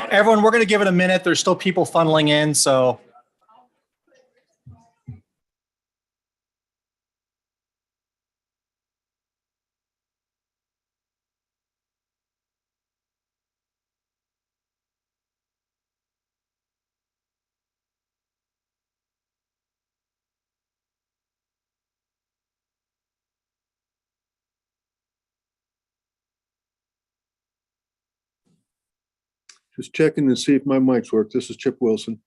Everyone, we're going to give it a minute. There's still people funneling in, so. Just checking to see if my mics work. This is Chip Wilson.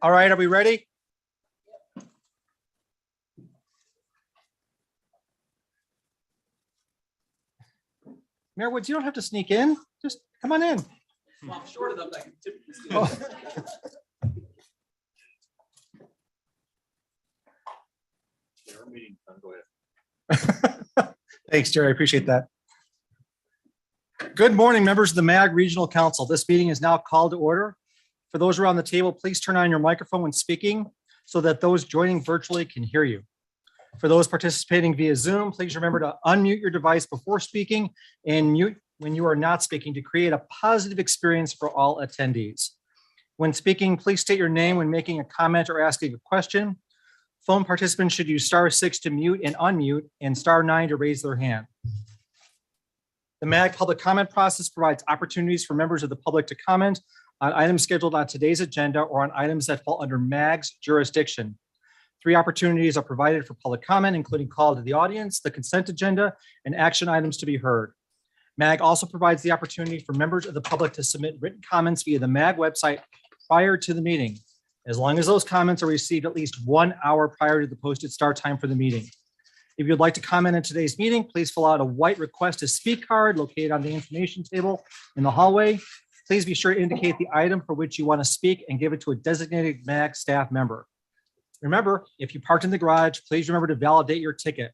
All right, are we ready? Mayor Woods, you don't have to sneak in. Just come on in. Well, I'm short enough that I can typically steal. Oh. Go ahead. Thanks, Jerry. I appreciate that. Good morning, members of the MAG Regional Council. This meeting is now called to order. For those around the table, please turn on your microphone when speaking so that those joining virtually can hear you. For those participating via Zoom, please remember to unmute your device before speaking and mute when you are not speaking to create a positive experience for all attendees. When speaking, please state your name when making a comment or asking a question. Phone participants should use *6 to mute and unmute and *9 to raise their hand. The MAG public comment process provides opportunities for members of the public to comment on items scheduled on today's agenda or on items that fall under MAG's jurisdiction. 3 opportunities are provided for public comment, including call to the audience, the consent agenda, and action items to be heard. MAG also provides the opportunity for members of the public to submit written comments via the MAG website prior to the meeting, as long as those comments are received at least 1 hour prior to the posted start time for the meeting. If you'd like to comment in today's meeting, please fill out a white request to speak card located on the information table in the hallway. Please be sure to indicate the item for which you want to speak and give it to a designated MAG staff member. Remember, if you parked in the garage, please remember to validate your ticket.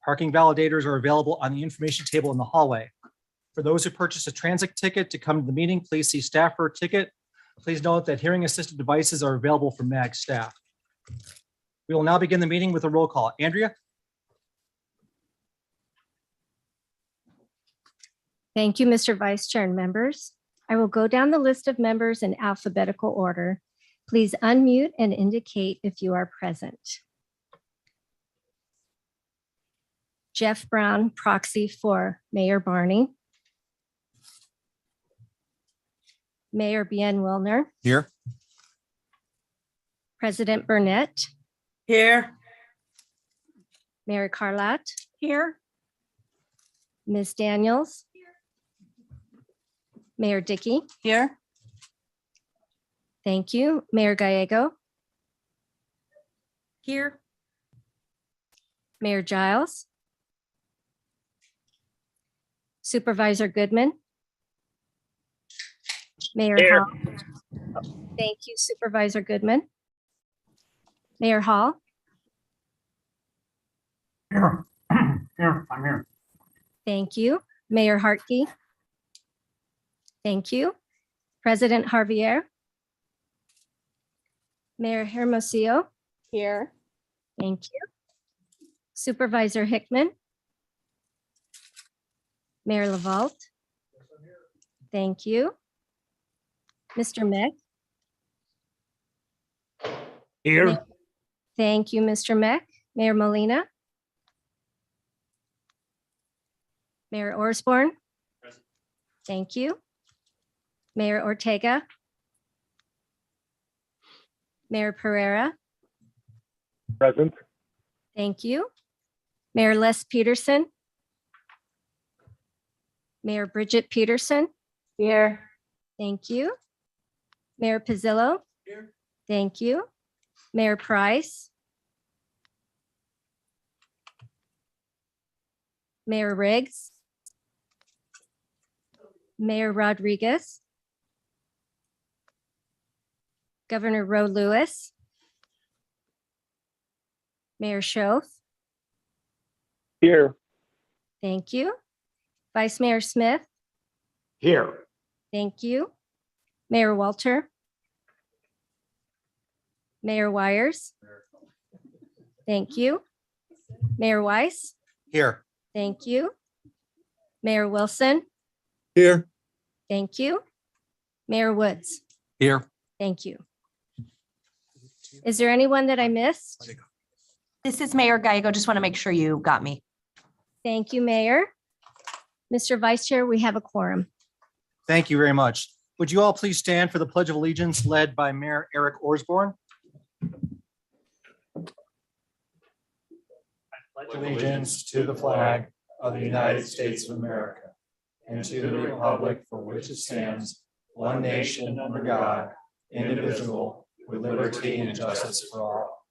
Parking validators are available on the information table in the hallway. For those who purchased a transit ticket to come to the meeting, please see staff for a ticket. Please note that hearing assisted devices are available for MAG staff. We will now begin the meeting with a roll call. Andrea? Thank you, Mr. Vice Chair and members. I will go down the list of members in alphabetical order. Please unmute and indicate if you are present. Jeff Brown, proxy for Mayor Barney. Mayor Bien Wilner, Here. President Burnett, Here. Mayor Carlat, Here. Ms. Daniels, Mayor Dickey. Here. Thank you. Mayor Gallego, Here. Mayor Giles, Supervisor Goodman, Mayor Here. Hall. Thank you, Supervisor Goodman. Mayor Hall, Here. Here, I'm here. thank you. Mayor Hartke. Thank you. President Javier. Mayor Hermosillo. Here. Thank you. Supervisor Hickman. Mayor Lavalde. Thank you. Mr. Meck. Here. Thank you, Mr. Meck. Mayor Molina. Mayor Osborne. Present. Thank you. Mayor Ortega. Mayor Pereira. Present. Thank you. Mayor Les Peterson. Mayor Bridget Peterson. Here. Thank you. Mayor Pizzillo. Here. Thank you. Mayor Price. Mayor Riggs. Mayor Rodriguez. Governor Roe Lewis. Mayor Schoaf. Here. Thank you. Vice Mayor Smith. Here. Thank you. Mayor Walter. Mayor Wires. Thank you. Mayor Weiss. Here. Thank you. Mayor Wilson. Here. Thank you. Mayor Woods. Here. Thank you. Is there anyone that I missed? This is Mayor Gallego. Just want to make sure you got me. Thank you, Mayor. Mr. Vice Chair, we have a quorum. Thank you very much. Would you all please stand for the Pledge of Allegiance led by Mayor Eric Osborne? Allegiance to the flag of the United States of America and to the republic for which it stands, one nation under God, indivisible, with liberty and justice for all.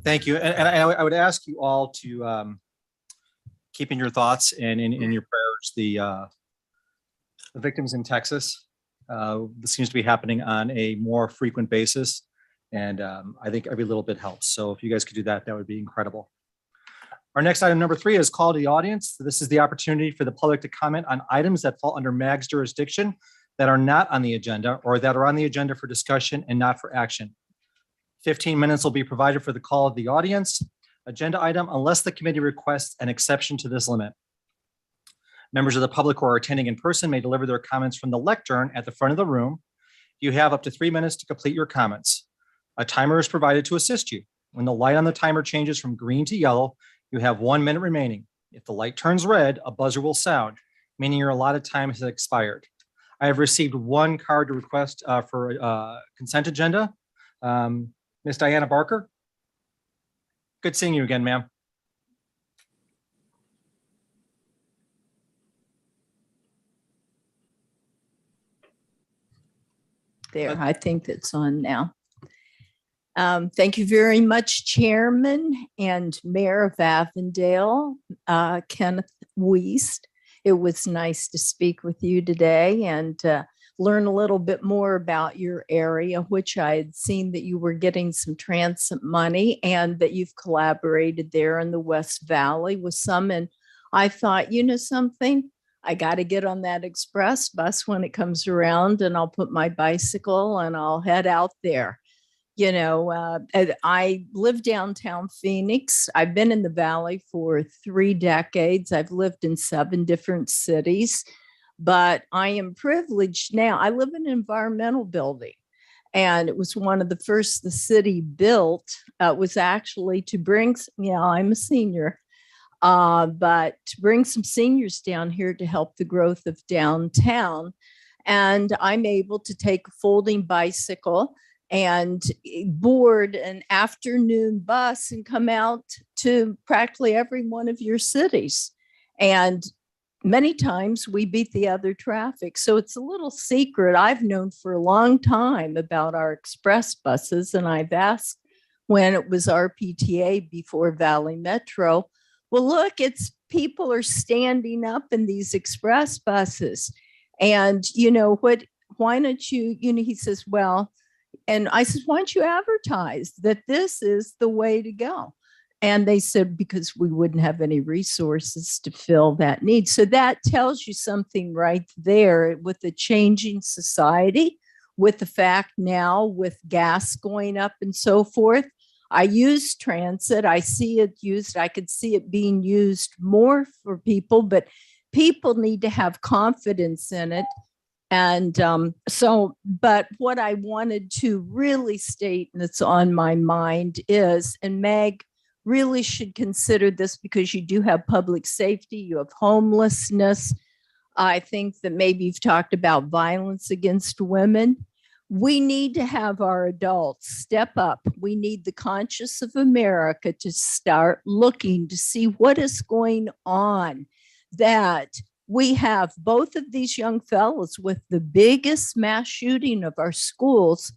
Thank you. And I would ask you all to keep in your thoughts and in your prayers the victims in Texas. This seems to be happening on a more frequent basis. And I think every little bit helps. So if you guys could do that, that would be incredible. Our next item, number 3, is call to the audience. This is the opportunity for the public to comment on items that fall under MAG's jurisdiction that are not on the agenda or that are on the agenda for discussion and not for action. 15 minutes will be provided for the call of the audience agenda item unless the committee requests an exception to this limit. Members of the public who are attending in person may deliver their comments from the lectern at the front of the room. You have up to 3 minutes to complete your comments. A timer is provided to assist you. When the light on the timer changes from green to yellow, you have 1 minute remaining. If the light turns red, a buzzer will sound, meaning your allotted time has expired. I have received 1 card to request for consent agenda. Miss Diana Barker. Good seeing you again, ma'am. There, I think that's on now. Thank you very much, Chairman and Mayor of Avondale, Kenneth Wiest. It was nice to speak with you today and learn a little bit more about your area, which I had seen that you were getting some transit money and that you've collaborated there in the West Valley with some. And I thought, you know something? I got to get on that express bus when it comes around and I'll put my bicycle and I'll head out there. You know, I live downtown Phoenix. I've been in the Valley for 3 decades. I've lived in 7 different cities, but I am privileged now. I live in an environmental building, and it was one of the first the city built was actually to bring, I'm a senior, but to bring some seniors down here to help the growth of downtown. And I'm able to take a folding bicycle and board an afternoon bus and come out to practically every one of your cities. And many times we beat the other traffic. So it's a little secret I've known for a long time about our express buses. And I've asked when it was RPTA before Valley Metro, well, look, it's people are standing up in these express buses. And you know what, why don't you, he says, well, and I said, why don't you advertise that this is the way to go? And they said, because we wouldn't have any resources to fill that need. So that tells you something right there with the changing society, with the fact now with gas going up and so forth. I use transit. I see it used. I could see it being used more for people, but people need to have confidence in it. And but what I wanted to really state, and it's on my mind, is, and Meg really should consider this because you do have public safety, you have homelessness. I think that maybe you've talked about violence against women. We need to have our adults step up. We need the conscious of America to start looking to see what is going on, that we have both of these young fellows with the biggest mass shooting of our schools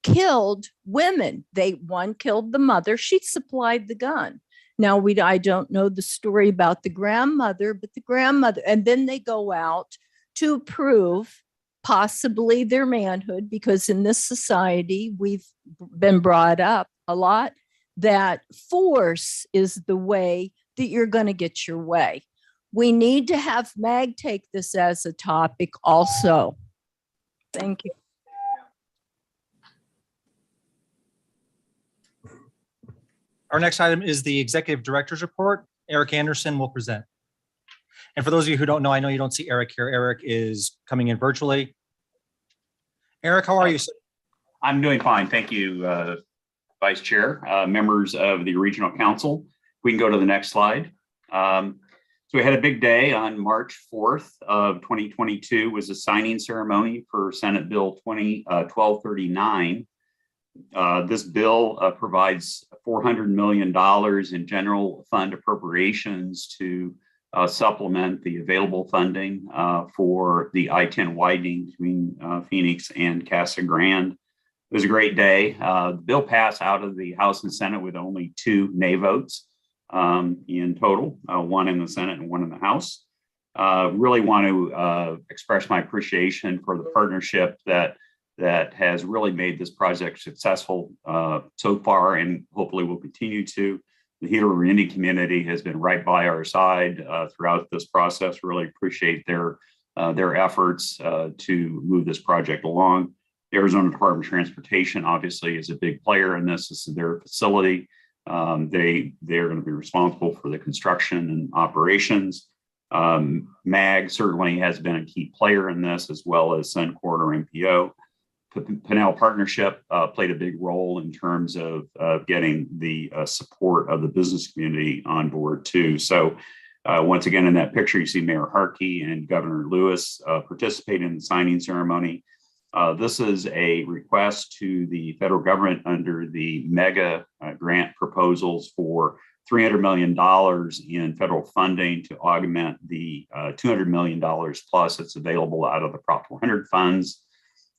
killed women. One killed the mother. She supplied the gun. Now I don't know the story about the grandmother, but the grandmother, and then they go out to prove possibly their manhood, because in this society, we've been brought up a lot that force is the way that you're going to get your way. We need to have Mag take this as a topic also. Thank you. Our next item is the Executive Director's Report. Eric Anderson will present. And for those of you who don't know, I know you don't see Eric here. Eric is coming in virtually. Eric, how are you, sir? I'm doing fine. Thank you, Vice Chair, members of the Regional Council. We can go to the next slide. So we had a big day on March 4th of 2022 was a signing ceremony for Senate Bill 1239. This bill provides $400 million in general fund appropriations to supplement the available funding for the I-10 widening between Phoenix and Casa Grande. It was a great day. The bill passed out of the House and Senate with only 2 nay votes in total, 1 in the Senate and 1 in the House. Really want to express my appreciation for the partnership that has really made this project successful so far, and hopefully will continue to. The Gila River Indian community has been right by our side throughout this process. Really appreciate their efforts to move this project along. The Arizona Department of Transportation obviously is a big player in this. This is their facility. They're going to be responsible for the construction and operations. MAG certainly has been a key player in this, as well as Suncor or MPO. Pinell Partnership played a big role in terms of getting the support of the business community on board too. So once again, in that picture, you see Mayor Harkey and Governor Lewis participate in the signing ceremony. This is a request to the federal government under the mega grant proposals for $300 million in federal funding to augment the $200 million plus that's available out of the Prop 400 funds.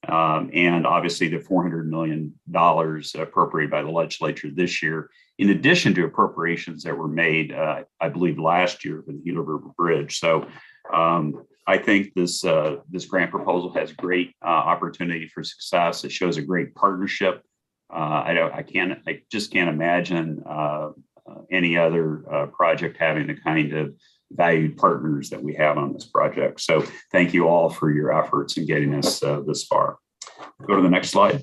And obviously the $400 million appropriated by the legislature this year, in addition to appropriations that were made, I believe, last year for the Gila River Bridge. So I think this grant proposal has great opportunity for success. It shows a great partnership. I just can't imagine any other project having the kind of valued partners that we have on this project. So thank you all for your efforts in getting us this far. Go to the next slide.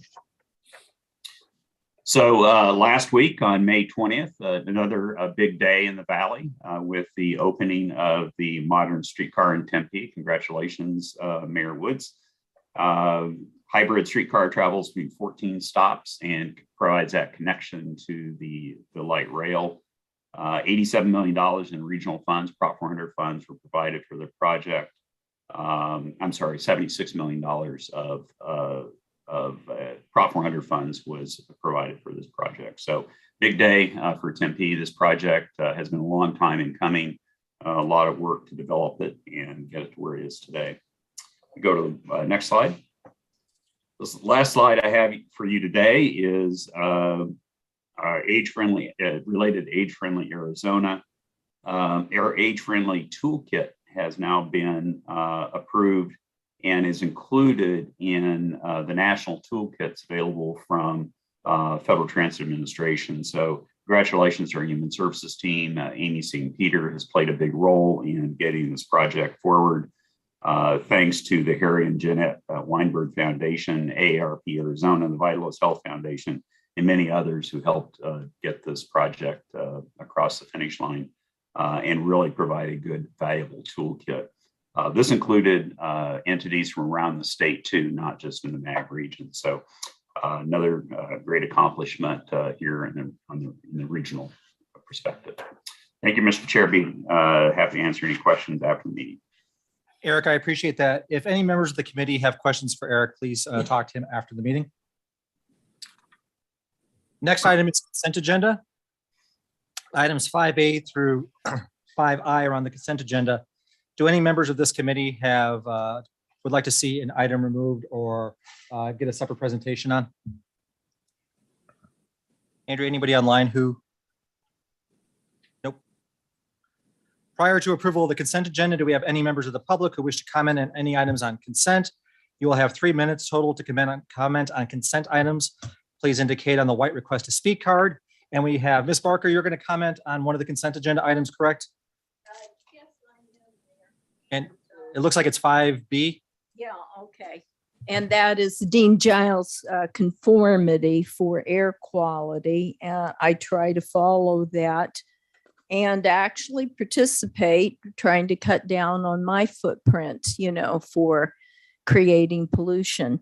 So last week on May 20th, another big day in the Valley with the opening of the modern streetcar in Tempe. Congratulations, Mayor Woods. Hybrid streetcar travels between 14 stops and provides that connection to the light rail. $87 million in regional funds, Prop 400 funds were provided for the project. I'm sorry, $76 million of Prop 400 funds was provided for this project. So big day for Tempe. This project has been a long time in coming, a lot of work to develop it and get it to where it is today. Go to the next slide. This last slide I have for you today is age-friendly, related to age-friendly Arizona. Our age-friendly toolkit has now been approved and is included in the national toolkits available from Federal Transit Administration. So congratulations to our Human Services team. Amy St. Peter has played a big role in getting this project forward. Thanks to the Harry and Jeanette Weinberg Foundation, AARP Arizona, the Vitalis Health Foundation, and many others who helped get this project across the finish line and really provide a good, valuable toolkit. This included entities from around the state too, not just in the MAG region. So another great accomplishment here in the regional perspective. Thank you, Mr. Chair. Be happy to answer any questions after the meeting. Eric, I appreciate that. If any members of the committee have questions for Eric, please talk to him after the meeting. Next item is consent agenda. Items 5A through 5I are on the consent agenda. Do any members of this committee have would like to see an item removed or get a separate presentation on? Andrew, anybody online who? Nope. Prior to approval of the consent agenda, do we have any members of the public who wish to comment on any items on consent? You will have 3 minutes total to comment on consent items. Please indicate on the white request to speak card. And we have Ms. Barker, you're going to comment on one of the consent agenda items, correct? Yes, I am. And it looks like it's 5B. Yeah, okay. And that is Dean Giles' conformity for air quality. I try to follow that and actually participate, trying to cut down on my footprint, for creating pollution.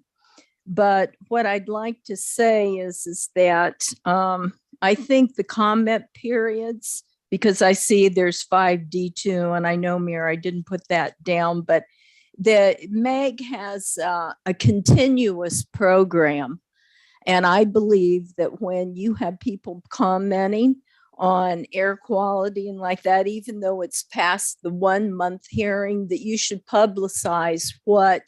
But what I'd like to say is that I think the comment periods, because I see there's 5D2, and I know, Mayor, I didn't put that down, but the MAG has a continuous program. And I believe that when you have people commenting on air quality and like that, even though it's past the 1 month hearing, that you should publicize what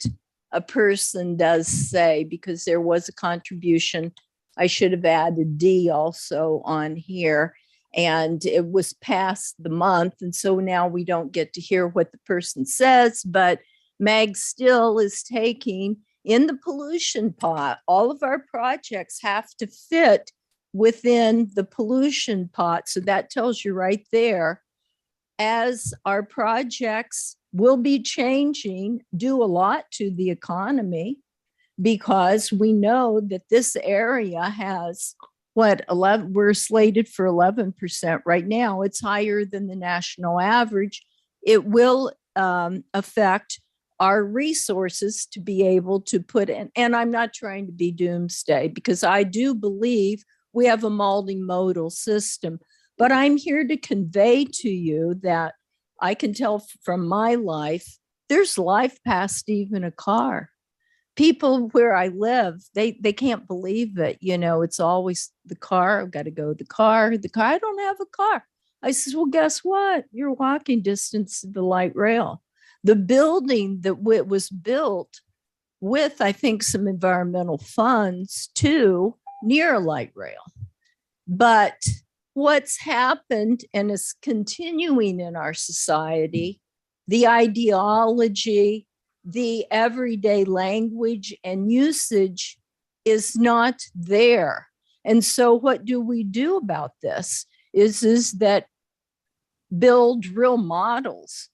a person does say, because there was a contribution. I should have added D also on here, and it was past the month. And so now we don't get to hear what the person says, but MAG still is taking in the pollution pot. All of our projects have to fit within the pollution pot. So that tells you right there, as our projects will be changing, do a lot to the economy, because we know that this area has we're slated for 11% right now. It's higher than the national average. It will affect our resources to be able to put in, and I'm not trying to be doomsday, because I do believe we have a multimodal system, but I'm here to convey to you that I can tell from my life, there's life past even a car. People where I live, they can't believe it. It's always the car. I've got to go the car. I don't have a car. I says, well, guess what? You're walking distance to the light rail. The building that was built with, I think, some environmental funds too, near a light rail. But what's happened and is continuing in our society, the ideology, the everyday language and usage is not there. And so what do we do about this is that build real models.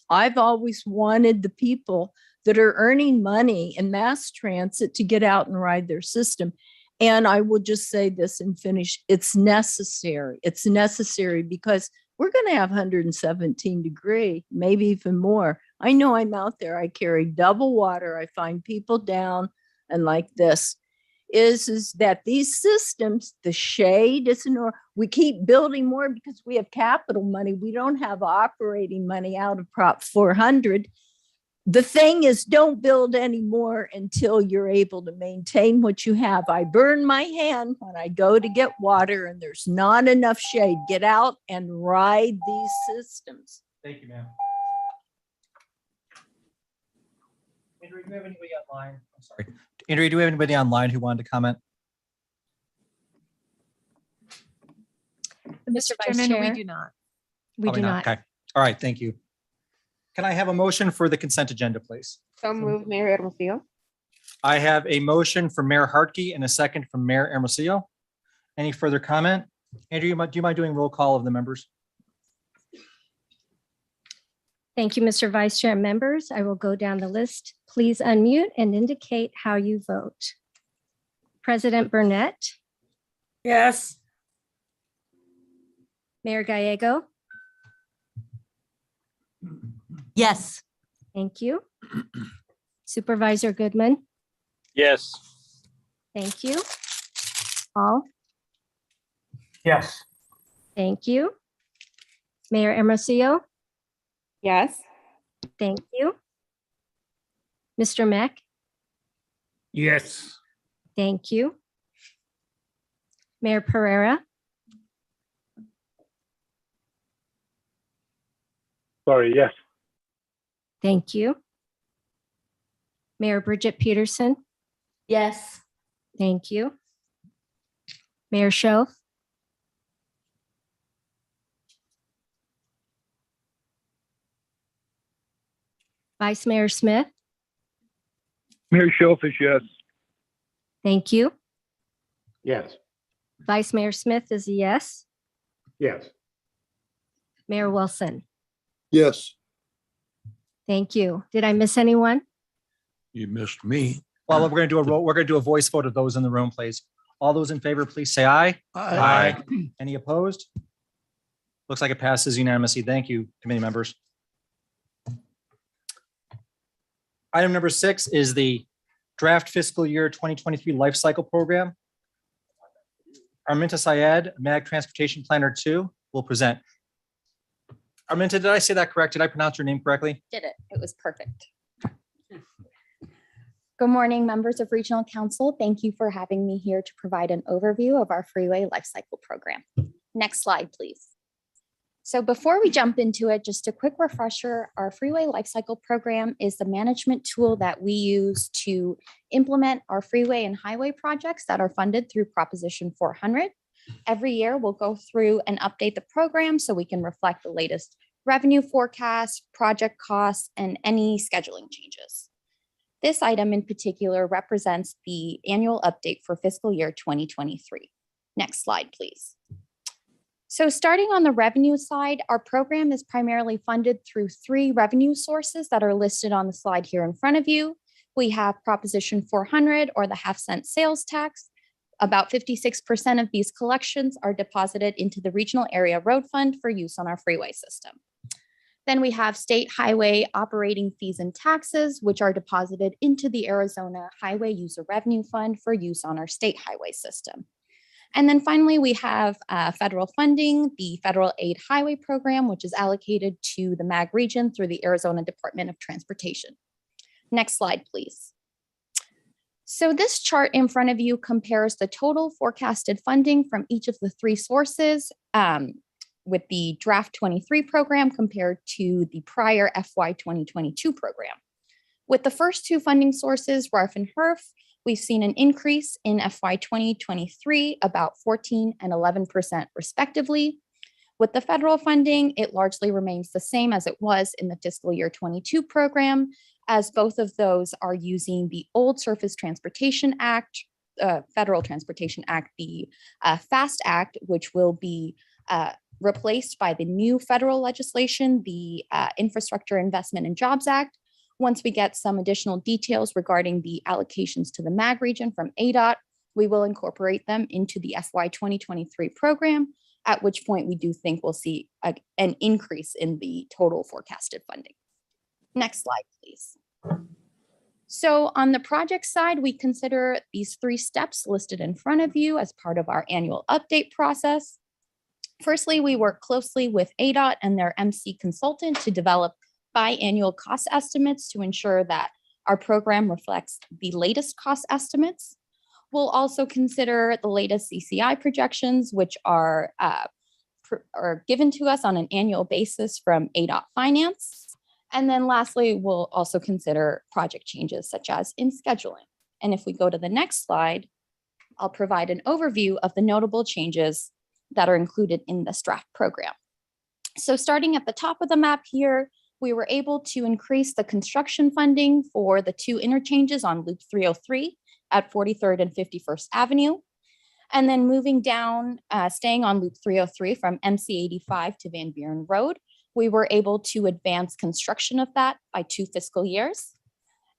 I've always wanted the people that are earning money in mass transit to get out and ride their system. And I will just say this and finish. It's necessary. It's necessary because we're going to have 117 degree, maybe even more. I know I'm out there. I carry double water. I find people down and like this. is that these systems, the shade isn't, or we keep building more because we have capital money. We don't have operating money out of Prop 400. The thing is, don't build any more until you're able to maintain what you have. I burn my hand when I go to get water and there's not enough shade. Get out and ride these systems. Thank you, ma'am. Andrea, do we have anybody online? I'm sorry. Andrea, do we have anybody online who wanted to comment? Mr. Vice Chairman, Chair, we do not. we Probably do not. Okay. All right. Thank you. Can I have a motion for the consent agenda, please? So moved, Mayor Hermosillo. I have a motion from Mayor Hartke and a second from Mayor Hermosillo. Any further comment? Andrew, do you mind doing roll call of the members? Thank you, Mr. Vice Chair. Members, I will go down the list. Please unmute and indicate how you vote. President Burnett, Yes. Mayor Gallego, Yes. thank you. Supervisor Goodman, Yes. thank you. Paul, Yes. thank you. Mayor Hermosillo, Yes. thank you. Mr. Mack, Yes. thank you. Mayor Pereira, Sorry, yes. thank you. Mayor Bridget Peterson, Yes. thank you. Mayor Schoaf, Vice Mayor Smith, Mayor Schofish, yes. thank you. Yes. Vice Mayor Smith is a yes. Yes. Mayor Wilson, Yes. thank you. Did I miss anyone? You missed me. Well, we're going to do a voice vote of those in the room, please. All those in favor, please say aye. Any opposed? Looks like it passes unanimously. Thank you, committee members. Item number 6 is the draft fiscal year 2023 life cycle program. Arminta Syed, MAG Transportation Planner 2, will present. Arminta, did I say that correct? Did I pronounce your name correctly? Did it. It was perfect. Good morning, members of Regional Council. Thank you for having me here to provide an overview of our Freeway Lifecycle Program. Next slide, please. So before we jump into it, just a quick refresher, our Freeway Lifecycle Program is the management tool that we use to implement our freeway and highway projects that are funded through Proposition 400. Every year, we'll go through and update the program so we can reflect the latest revenue forecast, project costs, and any scheduling changes. This item in particular represents the annual update for fiscal year 2023. Next slide, please. So starting on the revenue side, our program is primarily funded through 3 revenue sources that are listed on the slide here in front of you. We have Proposition 400, or the half-cent sales tax. About 56% of these collections are deposited into the Regional Area Road Fund for use on our freeway system. Then we have state highway operating fees and taxes, which are deposited into the Arizona Highway User Revenue Fund for use on our state highway system. And then finally, we have federal funding, the Federal Aid Highway Program, which is allocated to the MAG region through the Arizona Department of Transportation. Next slide, please. So this chart in front of you compares the total forecasted funding from each of the 3 sources with the draft 23 program compared to the prior FY 2022 program. With the first 2 funding sources, RARF and HERF, we've seen an increase in FY 2023, about 14 and 11% respectively. With the federal funding, it largely remains the same as it was in the fiscal year 22 program, as both of those are using the old Surface Transportation Act, Federal Transportation Act, the FAST Act, which will be replaced by the new federal legislation, the Infrastructure Investment and Jobs Act. Once we get some additional details regarding the allocations to the MAG region from ADOT, we will incorporate them into the FY 2023 program, at which point we do think we'll see an increase in the total forecasted funding. Next slide, please. So on the project side, we consider these 3 steps listed in front of you as part of our annual update process. Firstly, we work closely with ADOT and their MC consultant to develop biannual cost estimates to ensure that our program reflects the latest cost estimates. We'll also consider the latest CCI projections, which are given to us on an annual basis from ADOT Finance. And then lastly, we'll also consider project changes such as in scheduling. And if we go to the next slide, I'll provide an overview of the notable changes that are included in this draft program. So starting at the top of the map here, we were able to increase the construction funding for the 2 interchanges on Loop 303 at 43rd and 51st Avenue. And then moving down, staying on Loop 303 from MC 85 to Van Buren Road, we were able to advance construction of that by 2 fiscal years.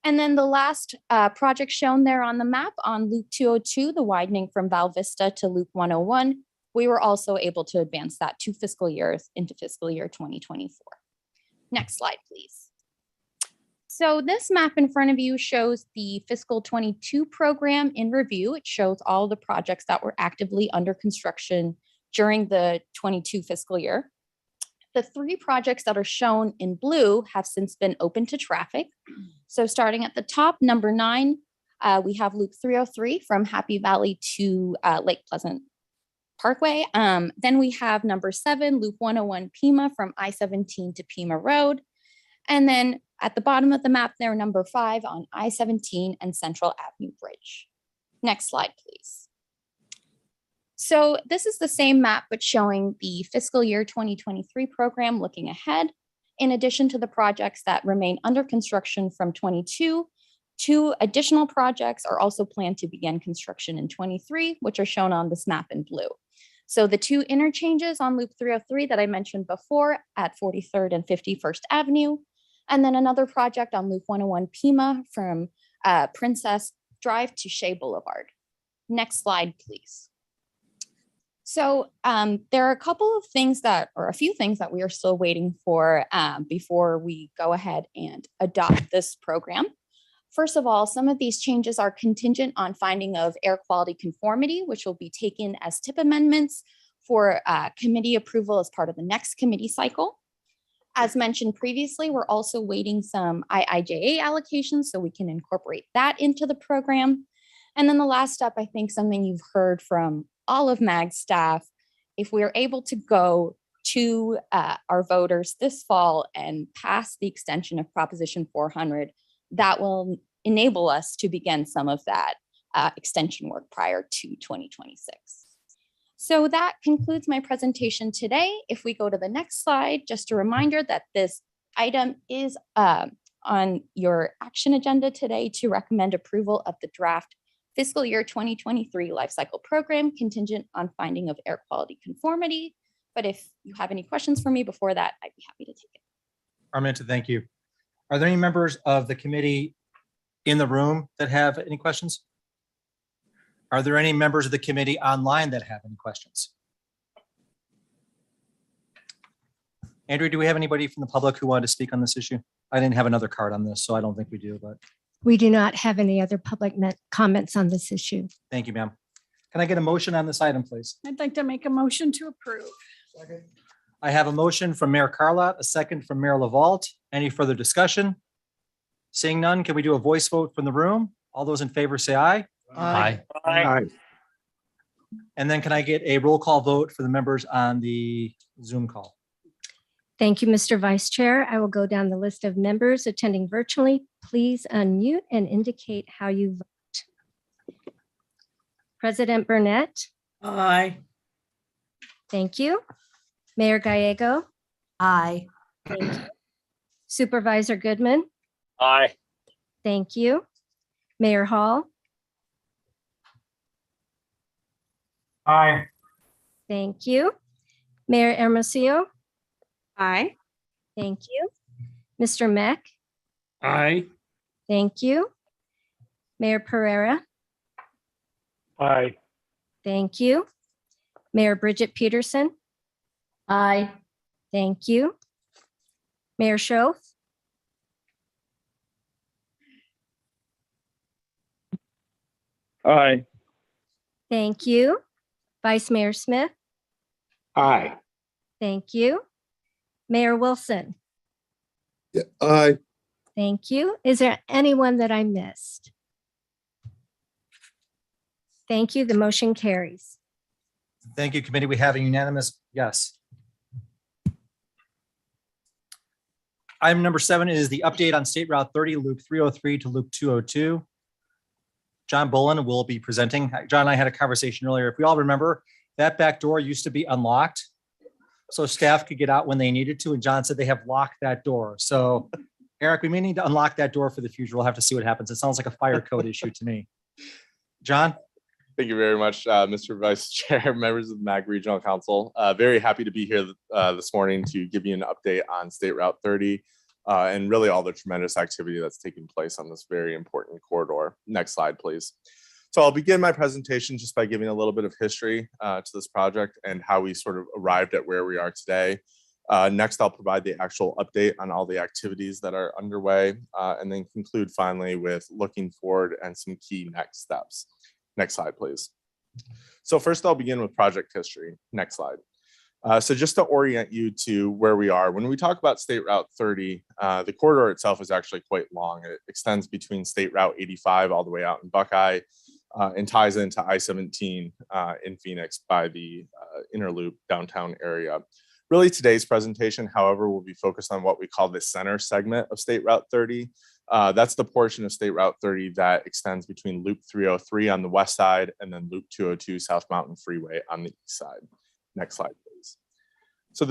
And then the last project shown there on the map on Loop 202, the widening from Val Vista to Loop 101, we were also able to advance that 2 fiscal years into fiscal year 2024. Next slide, please. So this map in front of you shows the fiscal 22 program in review. It shows all the projects that were actively under construction during the 22 fiscal year. The 3 projects that are shown in blue have since been open to traffic. So starting at the top, number 9, we have Loop 303 from Happy Valley to Lake Pleasant Parkway. Then we have number 7, Loop 101 Pima from I-17 to Pima Road. And then at the bottom of the map there, number 5 on I-17 and Central Avenue Bridge. Next slide, please. So this is the same map, but showing the fiscal year 2023 program looking ahead. In addition to the projects that remain under construction from 22, 2 additional projects are also planned to begin construction in 23, which are shown on this map in blue. So the 2 interchanges on Loop 303 that I mentioned before at 43rd and 51st Avenue, and then another project on Loop 101 Pima from Princess Drive to Shea Boulevard. Next slide, please. So there are a couple of things that, or a few things that we are still waiting for before we go ahead and adopt this program. First of all, some of these changes are contingent on finding of air quality conformity, which will be taken as tip amendments for committee approval as part of the next committee cycle. As mentioned previously, we're also waiting some IIJA allocations so we can incorporate that into the program. And then the last step, I think something you've heard from all of MAG staff, if we're able to go to our voters this fall and pass the extension of Proposition 400, that will enable us to begin some of that extension work prior to 2026. So that concludes my presentation today. If we go to the next slide, just a reminder that this item is on your action agenda today to recommend approval of the draft fiscal year 2023 life cycle program contingent on finding of air quality conformity. But if you have any questions for me before that, I'd be happy to take it. Arminta, thank you. Are there any members of the committee in the room that have any questions? Are there any members of the committee online that have any questions? Andrew, do we have anybody from the public who wanted to speak on this issue? I didn't have another card on this, so I don't think we do, but We do not have any other public comments on this issue. thank you, ma'am. Can I get a motion on this item, please? I'd like to make a motion to approve. I have a motion from Mayor Carlott, a second from Mayor LaVault. Any further discussion? Seeing none, can we do a voice vote from the room? All those in favor say aye. Aye. Aye. And then can I get a roll call vote for the members on the Zoom call? Thank you, Mr. Vice Chair. I will go down the list of members attending virtually. Please unmute and indicate how you vote. President Burnett, Aye. thank you. Mayor Gallego, Aye. thank you. Supervisor Goodman, Aye. thank you. Mayor Hall, Aye. thank you. Mayor Hermosillo, Aye. thank you. Mr. Mack, Aye. thank you. Mayor Pereira, Aye. thank you. Mayor Bridget Peterson, Aye. thank you. Mayor Schoaf, Aye. Thank you. Vice Mayor Smith, Aye. thank you. Mayor Wilson, Yeah, aye. thank you. Is there anyone that I missed? Thank you. The motion carries. Thank you, committee. We have a unanimous yes. Item number 7 is the update on State Route 30, Loop 303 to Loop 202. John Bolin will be presenting. John and I had a conversation earlier. If we all remember, that back door used to be unlocked, so staff could get out when they needed to. And John said they have locked that door. So Eric, we may need to unlock that door for the future. We'll have to see what happens. It sounds like a fire code issue to me. John? Thank you very much, Mr. Vice Chair, members of the MAG Regional Council. Very happy to be here this morning to give you an update on State Route 30 and really all the tremendous activity that's taking place on this very important corridor. Next slide, please. So I'll begin my presentation just by giving a little bit of history to this project and how we sort of arrived at where we are today. Next, I'll provide the actual update on all the activities that are underway, and then conclude finally with looking forward and some key next steps. Next slide, please. So first, I'll begin with project history. Next slide. So just to orient you to where we are, when we talk about State Route 30, the corridor itself is actually quite long. It extends between State Route 85 all the way out in Buckeye and ties into I-17 in Phoenix by the inner loop downtown area. Really, today's presentation, however, will be focused on what we call the center segment of State Route 30. That's the portion of State Route 30 that extends between Loop 303 on the west side and then Loop 202 South Mountain Freeway on the east side. Next slide, please. So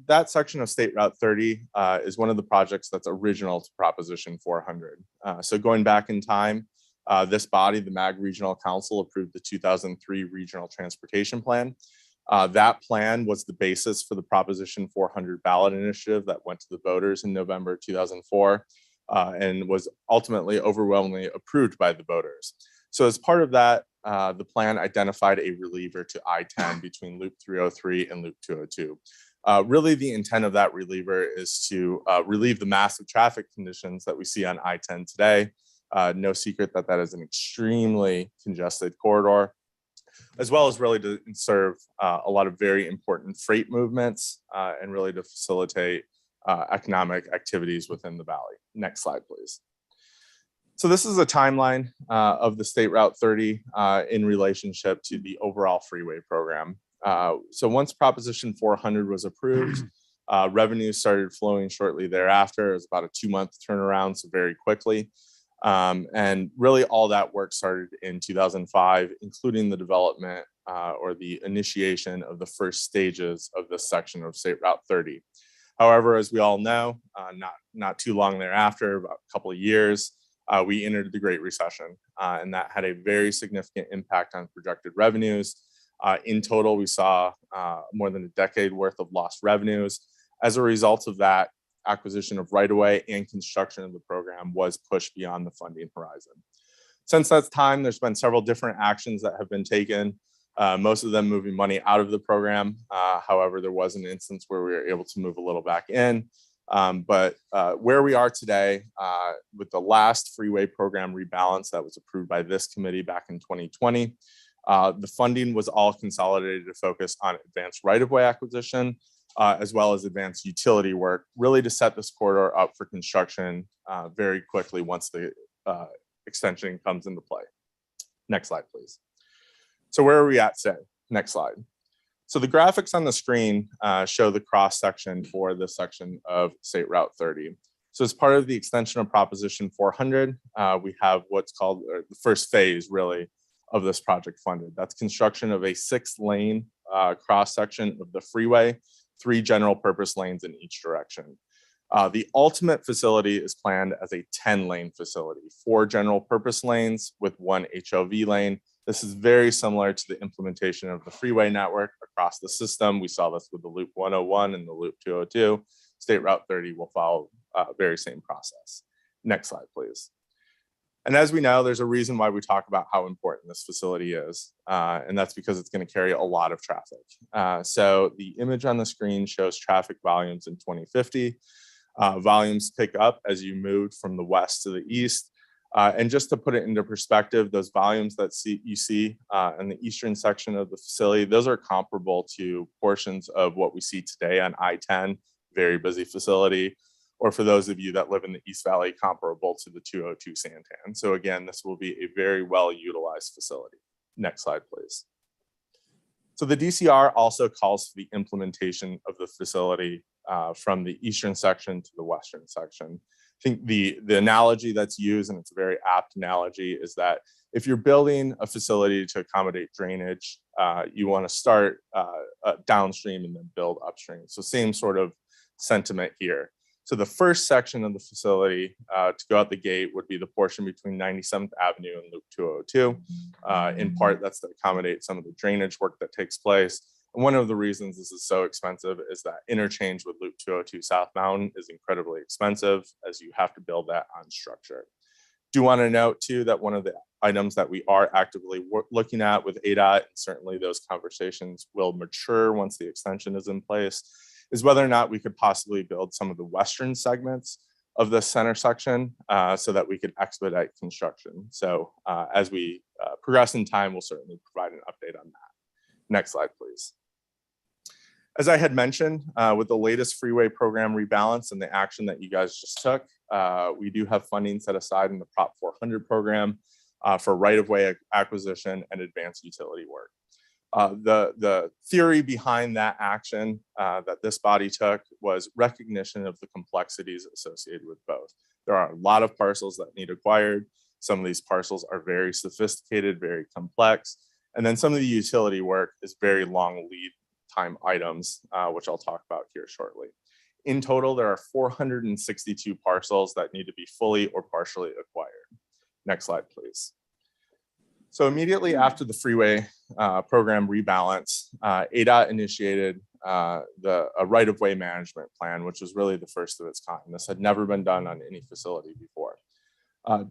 that section of State Route 30 is one of the projects that's original to Proposition 400. So going back in time, this body, the MAG Regional Council, approved the 2003 Regional Transportation Plan. That plan was the basis for the Proposition 400 ballot initiative that went to the voters in November 2004 and was ultimately overwhelmingly approved by the voters. So as part of that, the plan identified a reliever to I-10 between Loop 303 and Loop 202. Really, the intent of that reliever is to relieve the massive traffic conditions that we see on I-10 today. No secret that that is an extremely congested corridor, as well as really to serve a lot of very important freight movements and really to facilitate economic activities within the valley. Next slide, please. So this is a timeline of the State Route 30 in relationship to the overall freeway program. So once Proposition 400 was approved, revenues started flowing shortly thereafter. It was about a 2-month turnaround, so very quickly. And really all that work started in 2005, including the development or the initiation of the first stages of this section of State Route 30. However, as we all know, not too long thereafter, about a couple of years, we entered the Great Recession, and that had a very significant impact on projected revenues. In total, we saw more than a decade worth of lost revenues. As a result of that, acquisition of right-of-way and construction of the program was pushed beyond the funding horizon. Since that time, there's been several different actions that have been taken, most of them moving money out of the program. However, there was an instance where we were able to move a little back in. But where we are today with the last freeway program rebalance that was approved by this committee back in 2020, the funding was all consolidated to focus on advanced right-of-way acquisition, as well as advanced utility work, really to set this corridor up for construction very quickly once the extension comes into play. Next slide, please. So where are we at today? Next slide. So the graphics on the screen show the cross section for this section of State Route 30. So as part of the extension of Proposition 400, we have what's called the first phase, really, of this project funded. That's construction of a 6-lane cross section of the freeway, 3 general purpose lanes in each direction. The ultimate facility is planned as a 10-lane facility, 4 general purpose lanes with 1 HOV lane. This is very similar to the implementation of the freeway network across the system. We saw this with the Loop 101 and the Loop 202. State Route 30 will follow very same process. Next slide, please. And as we know, there's a reason why we talk about how important this facility is, and that's because it's going to carry a lot of traffic. So the image on the screen shows traffic volumes in 2050. Volumes pick up as you move from the west to the east. And just to put it into perspective, those volumes that you see in the eastern section of the facility, those are comparable to portions of what we see today on I-10, very busy facility, or for those of you that live in the East Valley, comparable to the 202 Santan. So again, this will be a very well utilized facility. Next slide, please. So the DCR also calls for the implementation of the facility from the eastern section to the western section. I think the analogy that's used, and it's a very apt analogy, is that if you're building a facility to accommodate drainage, you want to start downstream and then build upstream. So same sort of sentiment here. So the first section of the facility to go out the gate would be the portion between 97th Avenue and Loop 202. In part, that's to accommodate some of the drainage work that takes place. And one of the reasons this is so expensive is that interchange with Loop 202 South Mountain is incredibly expensive, as you have to build that on structure. Do want to note too that one of the items that we are actively looking at with ADOT, and certainly those conversations will mature once the extension is in place, is whether or not we could possibly build some of the western segments of the center section so that we could expedite construction. So as we progress in time, we'll certainly provide an update on that. Next slide, please. As I had mentioned, with the latest freeway program rebalance and the action that you guys just took, we do have funding set aside in the Prop 400 program for right-of-way acquisition and advanced utility work. The theory behind that action that this body took was recognition of the complexities associated with both. There are a lot of parcels that need acquired. Some of these parcels are very sophisticated, very complex. And then some of the utility work is very long lead time items, which I'll talk about here shortly. In total, there are 462 parcels that need to be fully or partially acquired. Next slide, please. So immediately after the freeway program rebalance, ADOT initiated a right-of-way management plan, which was really the first of its kind. This had never been done on any facility before.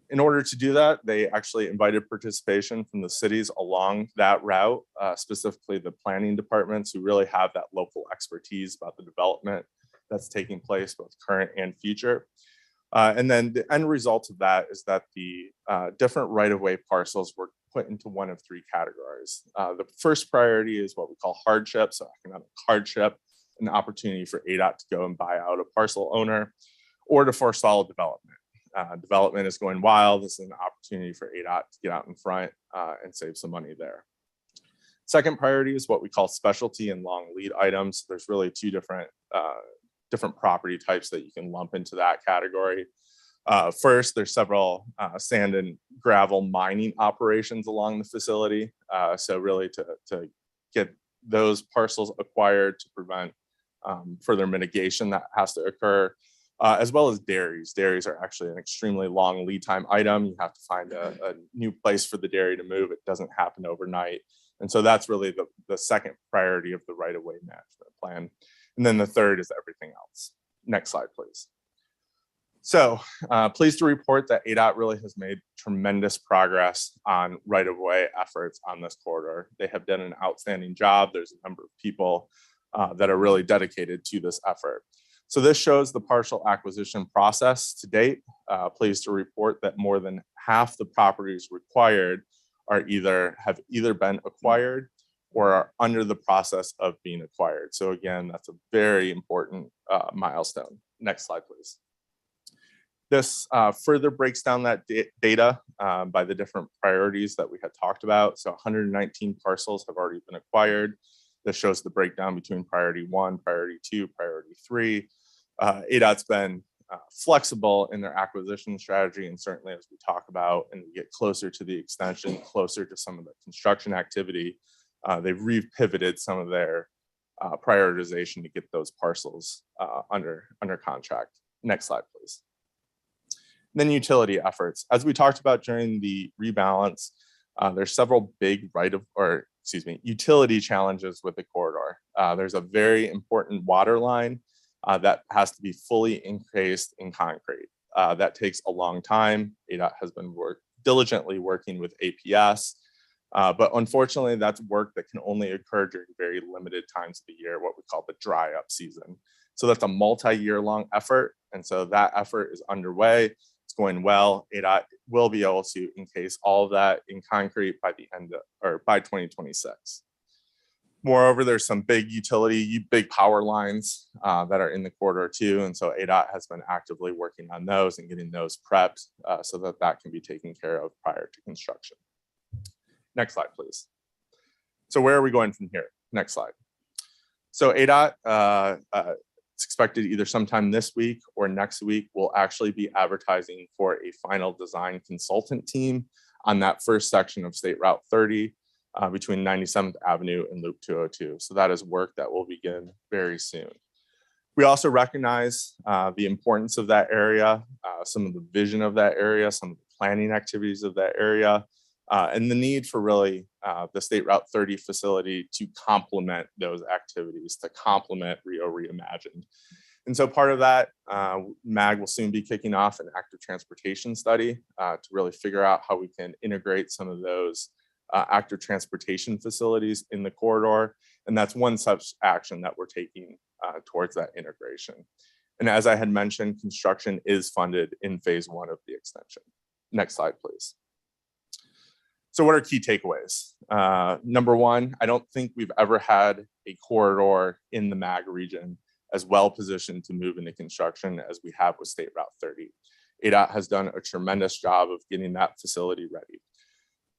In order to do that, they actually invited participation from the cities along that route, specifically the planning departments who really have that local expertise about the development that's taking place, both current and future. And then the end result of that is that the different right-of-way parcels were put into one of three categories. The first priority is what we call hardship, so economic hardship, an opportunity for ADOT to go and buy out a parcel owner, or to forestall development. Development is going wild. This is an opportunity for ADOT to get out in front and save some money there. Second priority is what we call specialty and long lead items. There's really two different property types that you can lump into that category. First, there's several sand and gravel mining operations along the facility. So really to get those parcels acquired to prevent further mitigation that has to occur. As well as dairies. Dairies are actually an extremely long lead time item. You have to find a new place for the dairy to move. It doesn't happen overnight. And so that's really the second priority of the right-of-way management plan. And then the third is everything else. Next slide, please. So pleased to report that ADOT really has made tremendous progress on right-of-way efforts on this corridor. They have done an outstanding job. There's a number of people that are really dedicated to this effort. So this shows the partial acquisition process to date. Pleased to report that more than half the properties required have either been acquired or are under the process of being acquired. So again, that's a very important milestone. Next slide, please. This further breaks down that data by the different priorities that we had talked about. So 119 parcels have already been acquired. This shows the breakdown between priority 1, priority 2, priority 3. ADOT's been flexible in their acquisition strategy, and certainly as we talk about and we get closer to the extension, closer to some of the construction activity, they've repivoted some of their prioritization to get those parcels under contract. Next slide, please. Then utility efforts. As we talked about during the rebalance, there's several big utility challenges with the corridor. There's a very important water line that has to be fully encased in concrete. That takes a long time. ADOT has been diligently working with APS, but unfortunately that's work that can only occur during very limited times of the year, what we call the dry up season. So that's a multi-year long effort. And so that effort is underway. It's going well. ADOT will be able to encase all of that in concrete by the end of, or by 2026. Moreover, there's some big big power lines that are in the corridor too. And so ADOT has been actively working on those and getting those prepped so that that can be taken care of prior to construction. Next slide, please. So where are we going from here? Next slide. So ADOT, it's expected either sometime this week or next week, we'll actually be advertising for a final design consultant team on that first section of State Route 30 between 97th Avenue and Loop 202. So that is work that will begin very soon. We also recognize the importance of that area, some of the vision of that area, some of the planning activities of that area, and the need for really the State Route 30 facility to complement those activities, to complement Rio Reimagined. And so part of that, MAG will soon be kicking off an active transportation study to really figure out how we can integrate some of those active transportation facilities in the corridor. And that's one such action that we're taking towards that integration. And as I had mentioned, construction is funded in phase 1 of the extension. Next slide, please. So what are key takeaways? Number one, I don't think we've ever had a corridor in the MAG region as well positioned to move into construction as we have with State Route 30. ADOT has done a tremendous job of getting that facility ready.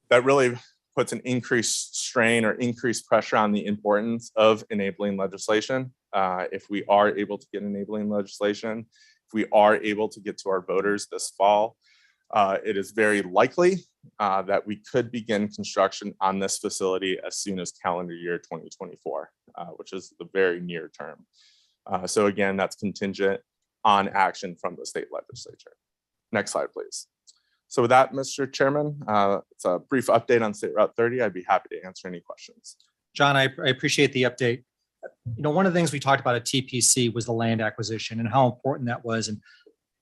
That really puts an increased strain or increased pressure on the importance of enabling legislation. If we are able to get enabling legislation, if we are able to get to our voters this fall, it is very likely that we could begin construction on this facility as soon as calendar year 2024, which is the very near term. So again, that's contingent on action from the state legislature. Next slide, please. So with that, Mr. Chairman, it's a brief update on State Route 30. I'd be happy to answer any questions. John, I appreciate the update. You know, one of the things we talked about at TPC was the land acquisition and how important that was. And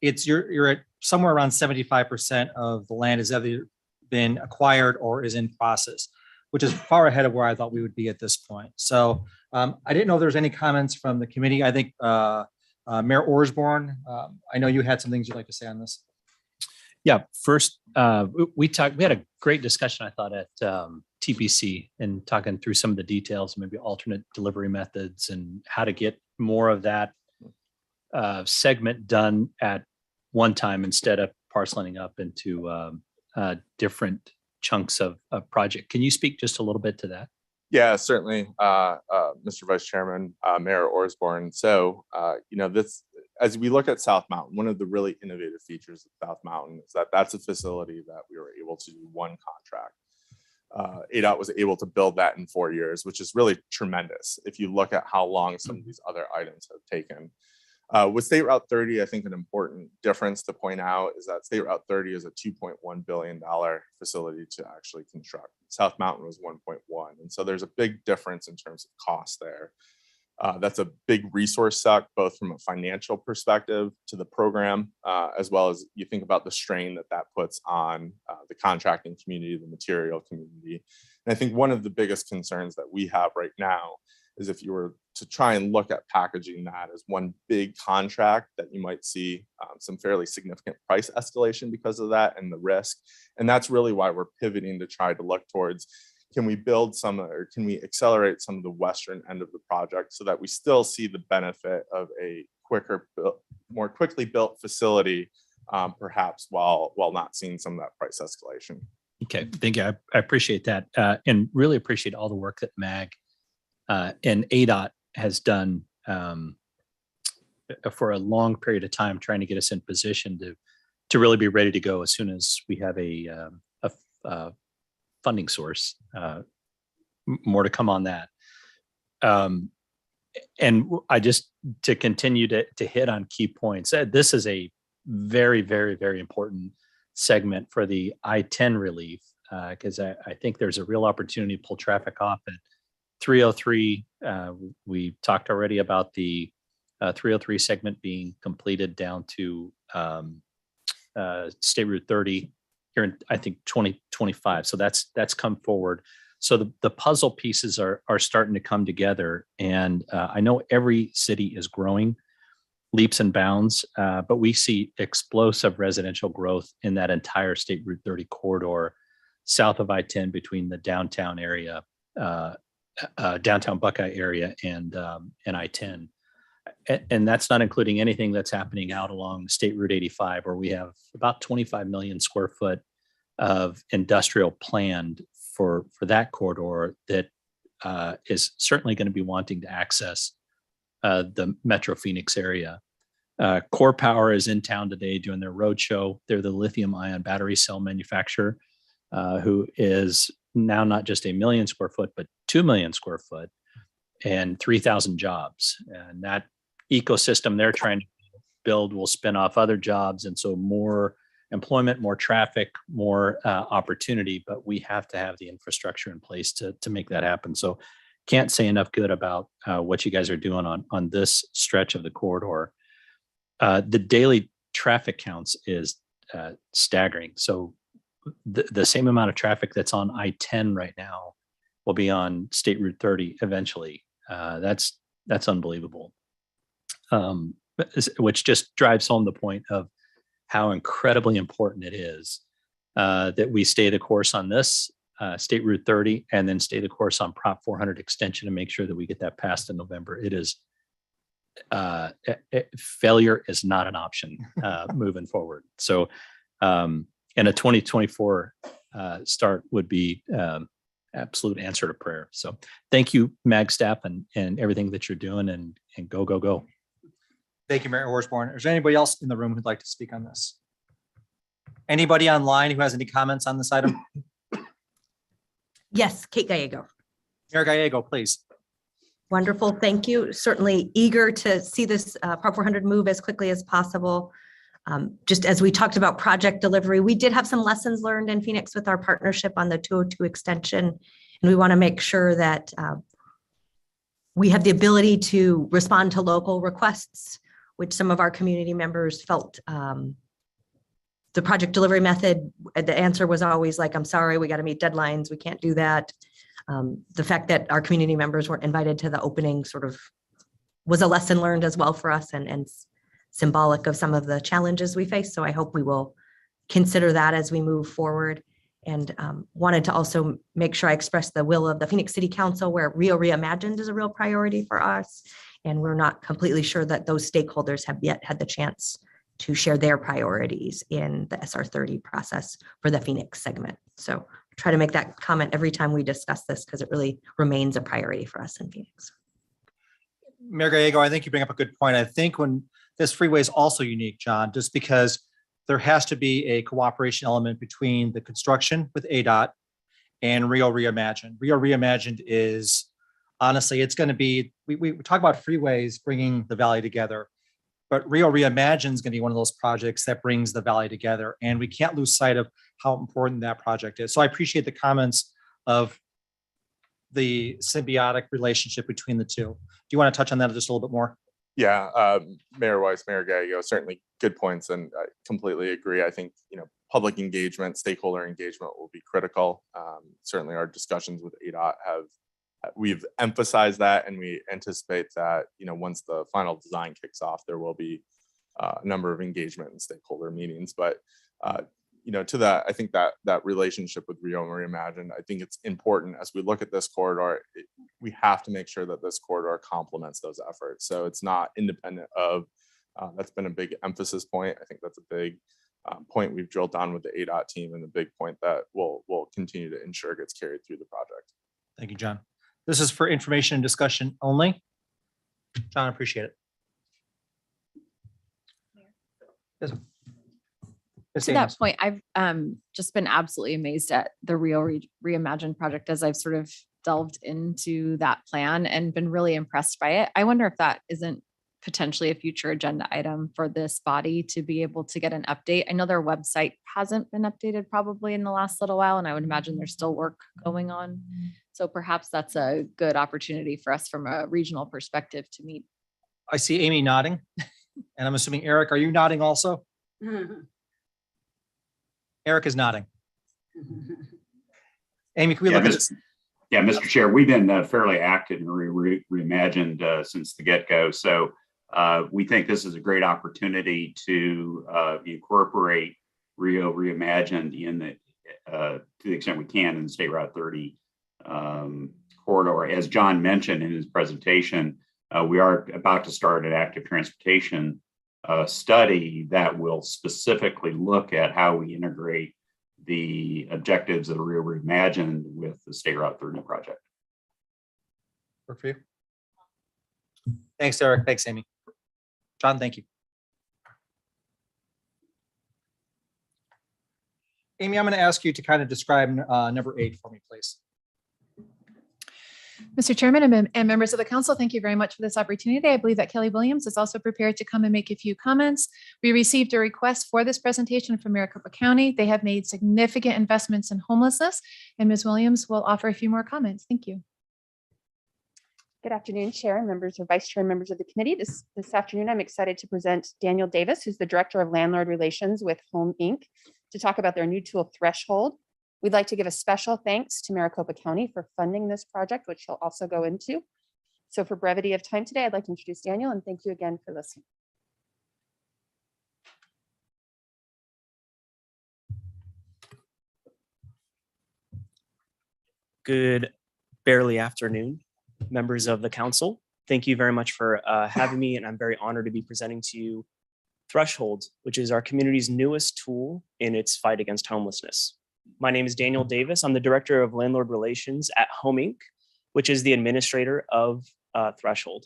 it's you're at somewhere around 75% of the land has either been acquired or is in process, which is far ahead of where I thought we would be at this point. So I didn't know if there was any comments from the committee. I think Mayor Orsborn, I know you had some things you'd like to say on this. Yeah, first, we had a great discussion, I thought, at TPC and talking through some of the details, maybe alternate delivery methods and how to get more of that segment done at one time instead of parceling up into different chunks of project. Can you speak just a little bit to that? Yeah, certainly, Mr. Vice Chairman, Mayor Orsborn. So, you know, this, as we look at South Mountain, one of the really innovative features of South Mountain is that that's a facility that we were able to do one contract. ADOT was able to build that in 4 years, which is really tremendous if you look at how long some of these other items have taken. With State Route 30, I think an important difference to point out is that State Route 30 is a $2.1 billion facility to actually construct. South Mountain was 1.1. And so there's a big difference in terms of cost there. That's a big resource suck, both from a financial perspective to the program, as well as you think about the strain that that puts on the contracting community, the material community. And I think one of the biggest concerns that we have right now is if you were to try and look at packaging that as one big contract, that you might see some fairly significant price escalation because of that and the risk. And that's really why we're pivoting to try to look towards, can we build some, or can we accelerate some of the western end of the project so that we still see the benefit of a quicker, more quickly built facility, perhaps while not seeing some of that price escalation. Okay, thank you. I appreciate that, and really appreciate all the work that MAG and ADOT has done for a long period of time, trying to get us in position to really be ready to go as soon as we have a funding source. More to come on that. And I just, to continue to hit on key points, this is a very, very, very important segment for the I-10 relief, because I think there's a real opportunity to pull traffic off at 303. We talked already about the 303 segment being completed down to State Route 30 here in, I think, 2025. So that's come forward. So the puzzle pieces are starting to come together. And I know every city is growing. leaps and bounds, but we see explosive residential growth in that entire State Route 30 corridor south of I-10 between the downtown area, downtown Buckeye area and I-10. And that's not including anything that's happening out along State Route 85, where we have about 25 million square foot of industrial planned for that corridor that is certainly going to be wanting to access the Metro Phoenix area. Core Power is in town today doing their roadshow. They're the lithium ion battery cell manufacturer who is now not just 1 million square foot, but 2 million square foot and 3,000 jobs. And that ecosystem they're trying to build will spin off other jobs. And so more employment, more traffic, more opportunity, but we have to have the infrastructure in place to make that happen. So can't say enough good about what you guys are doing on this stretch of the corridor. The daily traffic counts is staggering. So the same amount of traffic that's on I-10 right now will be on State Route 30 eventually. That's unbelievable. Which just drives home the point of how incredibly important it is that we stay the course on this State Route 30 and then stay the course on Prop 400 extension and make sure that we get that passed in November. It is failure is not an option moving forward. So, and a 2024 start would be absolute answer to prayer. So thank you, MAG staff, and everything that you're doing, and go, go, go. Thank you, Mayor Horsborn. Is there anybody else in the room who'd like to speak on this? Anybody online who has any comments on this item? Yes, Kate Gallego. Mayor Gallego, please. Wonderful. Thank you. Certainly eager to see this Prop 400 move as quickly as possible. Just as we talked about project delivery, we did have some lessons learned in Phoenix with our partnership on the 202 extension. And we want to make sure that we have the ability to respond to local requests, which some of our community members felt the project delivery method, the answer was always like, I'm sorry, we got to meet deadlines. We can't do that. The fact that our community members weren't invited to the opening sort of was a lesson learned as well for us, and symbolic of some of the challenges we face. So I hope we will consider that as we move forward. And wanted to also make sure I express the will of the Phoenix City Council, where Rio Reimagined is a real priority for us. And we're not completely sure that those stakeholders have yet had the chance to share their priorities in the SR 30 process for the Phoenix segment. So try to make that comment every time we discuss this, because it really remains a priority for us in Phoenix. Mayor Gallego, I think you bring up a good point. I think when this freeway is also unique, John, just because there has to be a cooperation element between the construction with ADOT and Rio Reimagined. Rio Reimagined is, honestly, it's going to be, we talk about freeways bringing the valley together, but Rio Reimagined is going to be one of those projects that brings the valley together. And we can't lose sight of how important that project is. So I appreciate the comments of the symbiotic relationship between the two. Do you want to touch on that just a little bit more? Yeah, Mayor Weiss, Mayor Gallego, certainly good points, and I completely agree. I think, public engagement, stakeholder engagement will be critical. Certainly our discussions with ADOT we've emphasized that, and we anticipate that, once the final design kicks off, there will be a number of engagement and stakeholder meetings. But, to that, I think that relationship with Rio Reimagined, I think it's important as we look at this corridor, we have to make sure that this corridor complements those efforts. So it's not independent of, that's been a big emphasis point. I think that's a big point we've drilled down with the ADOT team, and the big point that we'll continue to ensure gets carried through the project. Thank you, John. This is for information and discussion only. John, appreciate it. Yes. To that point, I've just been absolutely amazed at the Rio Reimagined project as I've sort of delved into that plan and been really impressed by it. I wonder if that isn't potentially a future agenda item for this body to be able to get an update. I know their website hasn't been updated probably in the last little while, and I would imagine there's still work going on. So perhaps that's a good opportunity for us from a regional perspective to meet. I see Amy nodding, and I'm assuming Eric, are you nodding also? Eric is nodding. Amy, can we look at this? Yeah, Mr. Chair, we've been fairly active in Reimagined since the get-go. So We think this is a great opportunity to incorporate Rio Reimagined in the to the extent we can in the State Route 30 corridor. As John mentioned in his presentation, we are about to start an active transportation study that will specifically look at how we integrate the objectives of the Rio Reimagined with the State Route 30 project. Work for you? Thanks, Eric. Thanks, Amy. John, thank you. Amy, I'm going to ask you to kind of describe number 8 for me, please. Mr. Chairman and members of the council, thank you very much for this opportunity. I believe that Kelly Williams is also prepared to come and make a few comments. We received a request for this presentation from Maricopa County. They have made significant investments in homelessness, and Ms. Williams will offer a few more comments. Thank you. Good afternoon, Chair and members or Vice Chair and members of the committee. This afternoon, I'm excited to present Daniel Davis, who's the Director of Landlord Relations with Home Inc., to talk about their new tool, Threshold. We'd like to give a special thanks to Maricopa County for funding this project, which he'll also go into. So for brevity of time today, I'd like to introduce Daniel, and thank you again for listening. Good barely afternoon, members of the council. Thank you very much for having me, and I'm very honored to be presenting to you Threshold, which is our community's newest tool in its fight against homelessness. My name is Daniel Davis. I'm the Director of Landlord Relations at Home Inc., which is the administrator of Threshold.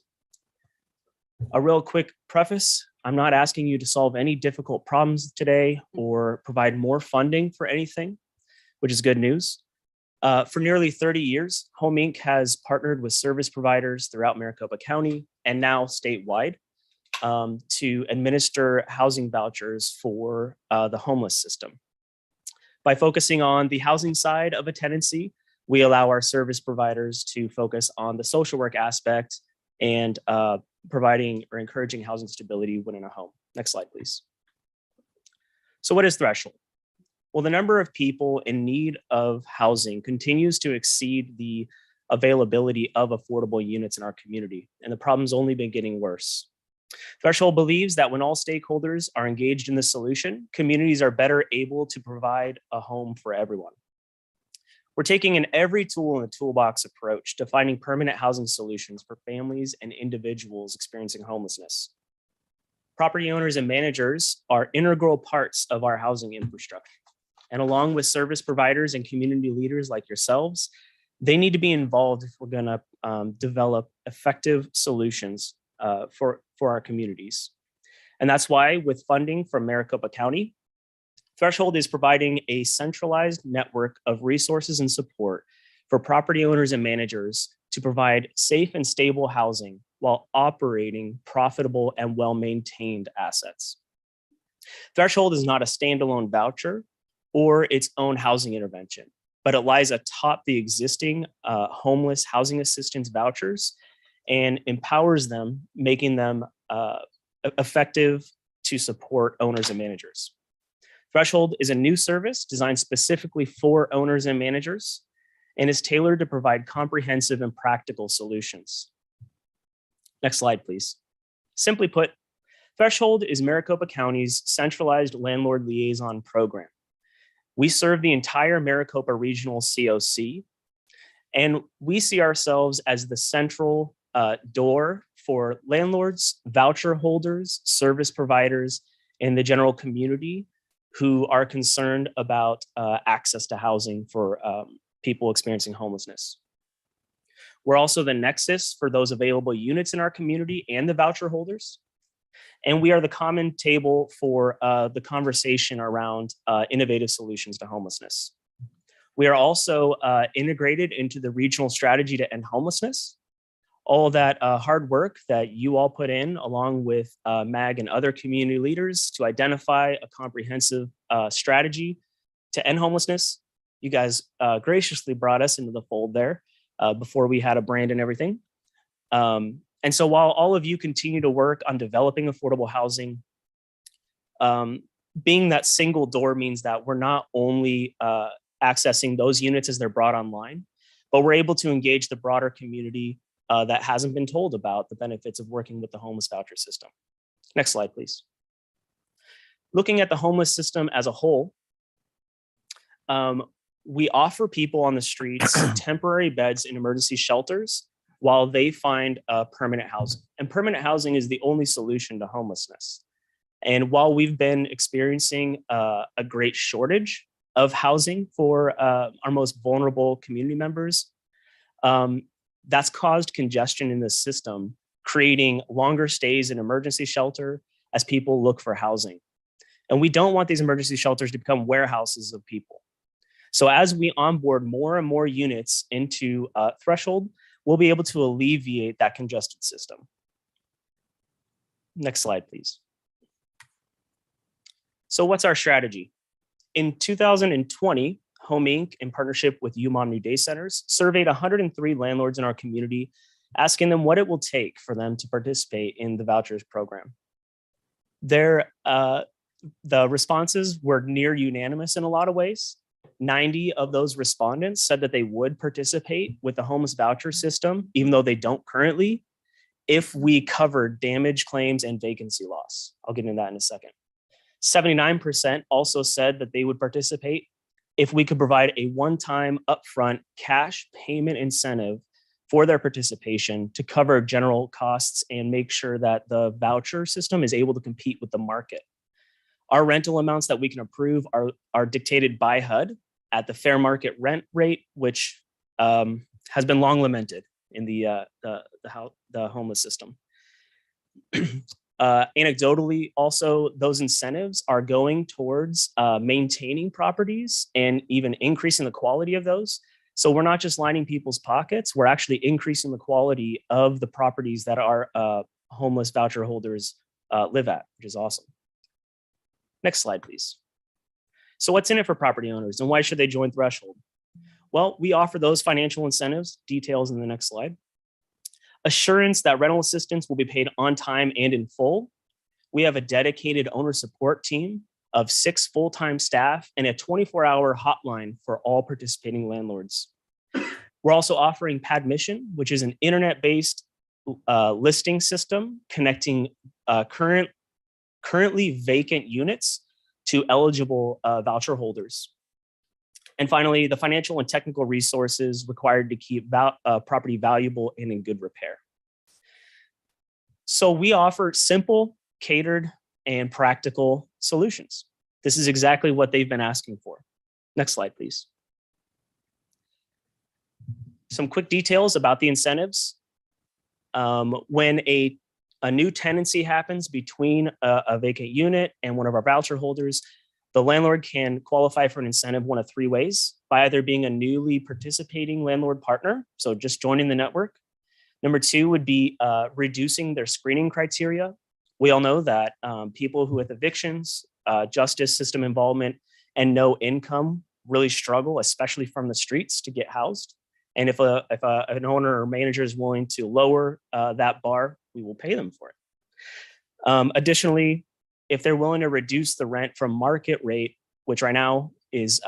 A real quick preface, I'm not asking you to solve any difficult problems today or provide more funding for anything, which is good news. For nearly 30 years, Home Inc. has partnered with service providers throughout Maricopa County and now statewide to administer housing vouchers for the homeless system. By focusing on the housing side of a tenancy, we allow our service providers to focus on the social work aspect and providing or encouraging housing stability when in a home. Next slide, please. So what is Threshold? Well, the number of people in need of housing continues to exceed the availability of affordable units in our community, and the problem's only been getting worse. Threshold believes that when all stakeholders are engaged in the solution, communities are better able to provide a home for everyone. We're taking an every tool in the toolbox approach to finding permanent housing solutions for families and individuals experiencing homelessness. Property owners and managers are integral parts of our housing infrastructure. And along with service providers and community leaders like yourselves, they need to be involved if we're going to develop effective solutions for our communities. And that's why, with funding from Maricopa County, Threshold is providing a centralized network of resources and support for property owners and managers to provide safe and stable housing while operating profitable and well-maintained assets. Threshold is not a standalone voucher or its own housing intervention, but it lies atop the existing homeless housing assistance vouchers and empowers them, making them effective to support owners and managers. Threshold is a new service designed specifically for owners and managers and is tailored to provide comprehensive and practical solutions. Next slide, please. Simply put, Threshold is Maricopa County's centralized landlord liaison program. We serve the entire Maricopa Regional COC, and we see ourselves as the central door for landlords, voucher holders, service providers, and the general community who are concerned about access to housing for people experiencing homelessness. We're also the nexus for those available units in our community and the voucher holders. And we are the common table for the conversation around innovative solutions to homelessness. We are also integrated into the regional strategy to end homelessness. All of that hard work that you all put in, along with MAG and other community leaders, to identify a comprehensive strategy to end homelessness. You guys graciously brought us into the fold there before we had a brand and everything. And so while all of you continue to work on developing affordable housing, being that single door means that we're not only accessing those units as they're brought online, but we're able to engage the broader community that hasn't been told about the benefits of working with the homeless voucher system. Next slide, please. Looking at the homeless system as a whole, we offer people on the streets temporary beds in emergency shelters while they find permanent housing. And permanent housing is the only solution to homelessness. And while we've been experiencing a great shortage of housing for our most vulnerable community members, that's caused congestion in the system, creating longer stays in emergency shelter as people look for housing. And we don't want these emergency shelters to become warehouses of people. So as we onboard more and more units into Threshold, we'll be able to alleviate that congested system. Next slide, please. So what's our strategy? In 2020, Home Inc., in partnership with UMOM Day Centers, surveyed 103 landlords in our community, asking them what it will take for them to participate in the vouchers program. The responses were near unanimous in a lot of ways. 90 of those respondents said that they would participate with the homeless voucher system, even though they don't currently, if we covered damage claims and vacancy loss. I'll get into that in a second. 79% also said that they would participate if we could provide a one-time upfront cash payment incentive for their participation to cover general costs and make sure that the voucher system is able to compete with the market. Our rental amounts that we can approve are dictated by HUD at the fair market rent rate, which has been long lamented in the homeless system. Anecdotally, also, those incentives are going towards maintaining properties and even increasing the quality of those. So we're not just lining people's pockets, we're actually increasing the quality of the properties that our homeless voucher holders live at, which is awesome. Next slide, please. So what's in it for property owners and why should they join Threshold? Well, we offer those financial incentives, details in the next slide. Assurance that rental assistance will be paid on time and in full. We have a dedicated owner support team of 6 full-time staff and a 24-hour hotline for all participating landlords. We're also offering Padmission, which is an internet-based listing system connecting currently vacant units to eligible voucher holders. And finally, the financial and technical resources required to keep property valuable and in good repair. So we offer simple, catered, and practical solutions. This is exactly what they've been asking for. Next slide, please. Some quick details about the incentives. When a new tenancy happens between a vacant unit and one of our voucher holders, the landlord can qualify for an incentive one of 3 ways: by either being a newly participating landlord partner, so just joining the network. Number 2 would be reducing their screening criteria. We all know that people who with evictions, justice system involvement, and no income really struggle, especially from the streets, to get housed. And if an owner or manager is willing to lower that bar, we will pay them for it. Additionally, if they're willing to reduce the rent from market rate, which right now is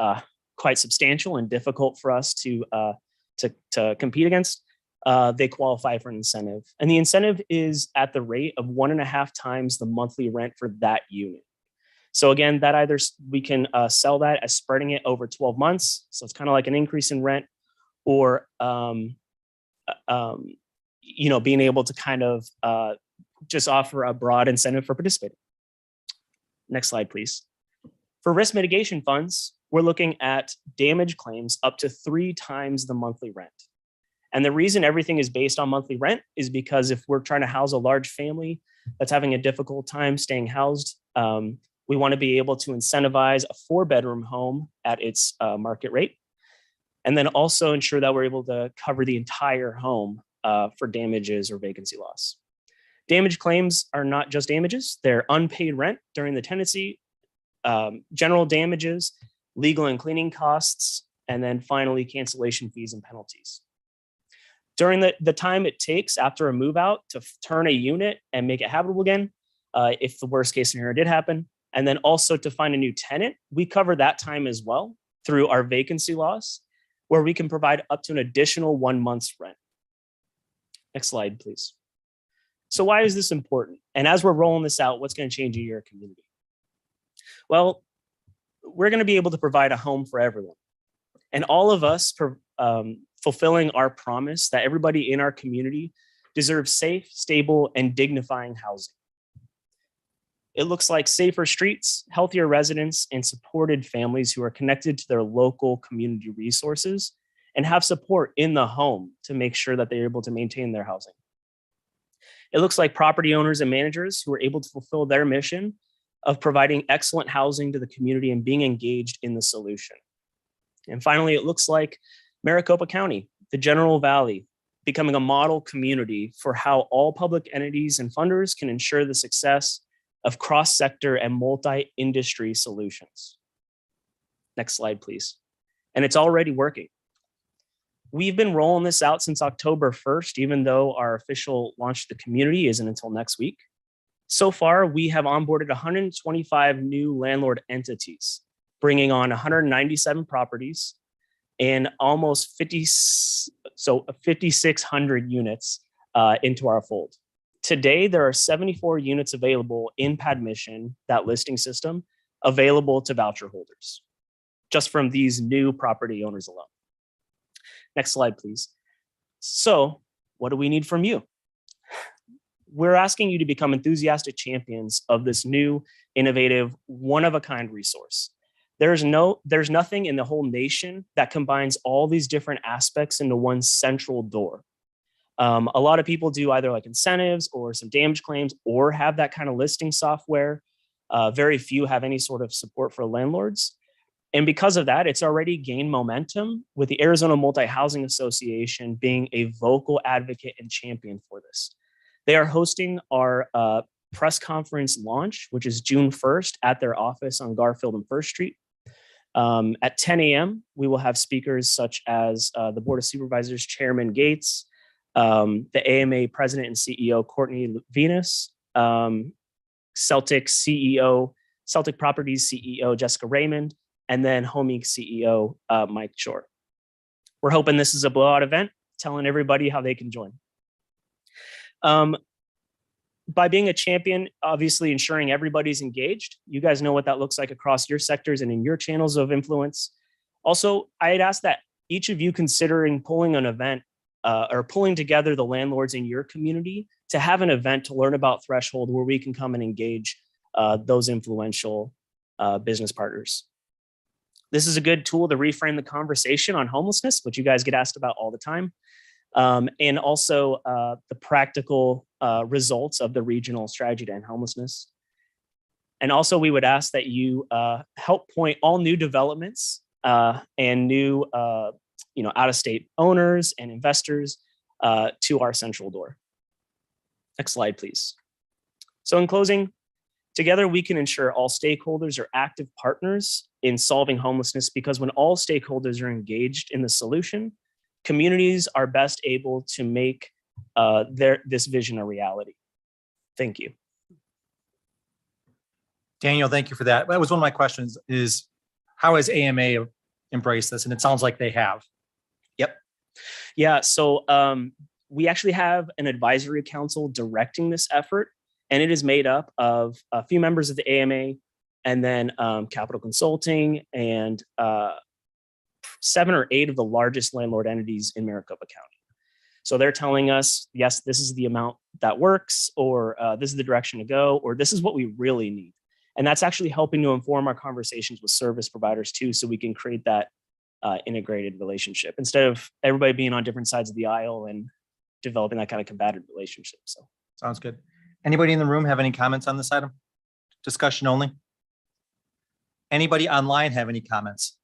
quite substantial and difficult for us to compete against, they qualify for an incentive. And the incentive is at the rate of 1.5 times the monthly rent for that unit. So again, that either we can sell that as spreading it over 12 months. So it's kind of like an increase in rent, or being able to kind of just offer a broad incentive for participating. Next slide, please. For risk mitigation funds, we're looking at damage claims up to 3 times the monthly rent. And the reason everything is based on monthly rent is because if we're trying to house a large family that's having a difficult time staying housed, we want to be able to incentivize a 4-bedroom home at its market rate. And then also ensure that we're able to cover the entire home for damages or vacancy loss. Damage claims are not just damages, they're unpaid rent during the tenancy, general damages, legal and cleaning costs, and then finally cancellation fees and penalties. During the time it takes after a move out to turn a unit and make it habitable again, if the worst case scenario did happen, and then also to find a new tenant, we cover that time as well through our vacancy loss, where we can provide up to an additional 1 month's rent. Next slide, please. So why is this important? And as we're rolling this out, what's going to change in your community? Well, we're going to be able to provide a home for everyone. And all of us fulfilling our promise that everybody in our community deserves safe, stable, and dignifying housing. It looks like safer streets, healthier residents, and supported families who are connected to their local community resources and have support in the home to make sure that they're able to maintain their housing. It looks like property owners and managers who are able to fulfill their mission of providing excellent housing to the community and being engaged in the solution. And finally, it looks like Maricopa County, the General Valley, becoming a model community for how all public entities and funders can ensure the success of cross-sector and multi-industry solutions. Next slide, please. And it's already working. We've been rolling this out since October 1st, even though our official launch to the community isn't until next week. So far, we have onboarded 125 new landlord entities, bringing on 197 properties and almost 5,600 units into our fold. Today, there are 74 units available in PadMission, that listing system, available to voucher holders, just from these new property owners alone. Next slide, please. So what do we need from you? We're asking you to become enthusiastic champions of this new, innovative, one-of-a-kind resource. There's nothing in the whole nation that combines all these different aspects into one central door. A lot of people do either like incentives or some damage claims or have that kind of listing software. Very few have any sort of support for landlords. And because of that, it's already gained momentum, with the Arizona Multi-Housing Association being a vocal advocate and champion for this. They are hosting our press conference launch, which is June 1st at their office on Garfield and First Street. At 10 a.m., we will have speakers such as the Board of Supervisors Chairman Gates, the AMA President and CEO Courtney Venus, Celtic Properties CEO Jessica Raymond, and then Home Inc. CEO Mike Shore. We're hoping this is a blowout event, telling everybody how they can join. By being a champion, obviously ensuring everybody's engaged. You guys know what that looks like across your sectors and in your channels of influence. Also, I'd ask that each of you considering pulling an event or pulling together the landlords in your community to have an event to learn about Threshold, where we can come and engage those influential business partners. This is a good tool to reframe the conversation on homelessness, which you guys get asked about all the time. And also the practical results of the regional strategy to end homelessness. And also we would ask that you help point all new developments and new out-of-state owners and investors to our central door. Next slide, please. So in closing, together we can ensure all stakeholders are active partners in solving homelessness, because when all stakeholders are engaged in the solution, communities are best able to make this vision a reality. Thank you. Daniel, thank you for that. That was one of my questions, is how has AMA embraced this? And it sounds like they have. Yep. Yeah, so we actually have an advisory council directing this effort, and it is made up of a few members of the AMA and then Capital Consulting and 7 or 8 of the largest landlord entities in Maricopa County. So they're telling us, yes, this is the amount that works, or this is the direction to go, or this is what we really need. And that's actually helping to inform our conversations with service providers too, so we can create that integrated relationship instead of everybody being on different sides of the aisle and developing that kind of combative relationship. So sounds good. Anybody in the room have any comments on this item? Discussion only. Anybody online have any comments?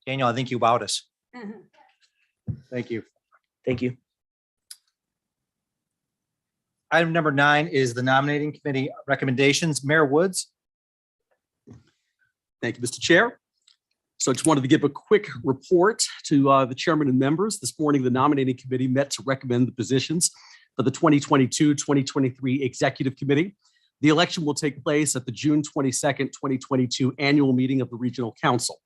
Daniel, I think you wowed us. Thank you. Thank you. Item number 9 is the nominating committee recommendations. Mayor Woods. Thank you, Mr. Chair. So I just wanted to give a quick report to the chairman and members. This morning, the nominating committee met to recommend the positions for the 2022-2023 Executive Committee. The election will take place at the June 22nd, 2022 annual meeting of the Regional Council.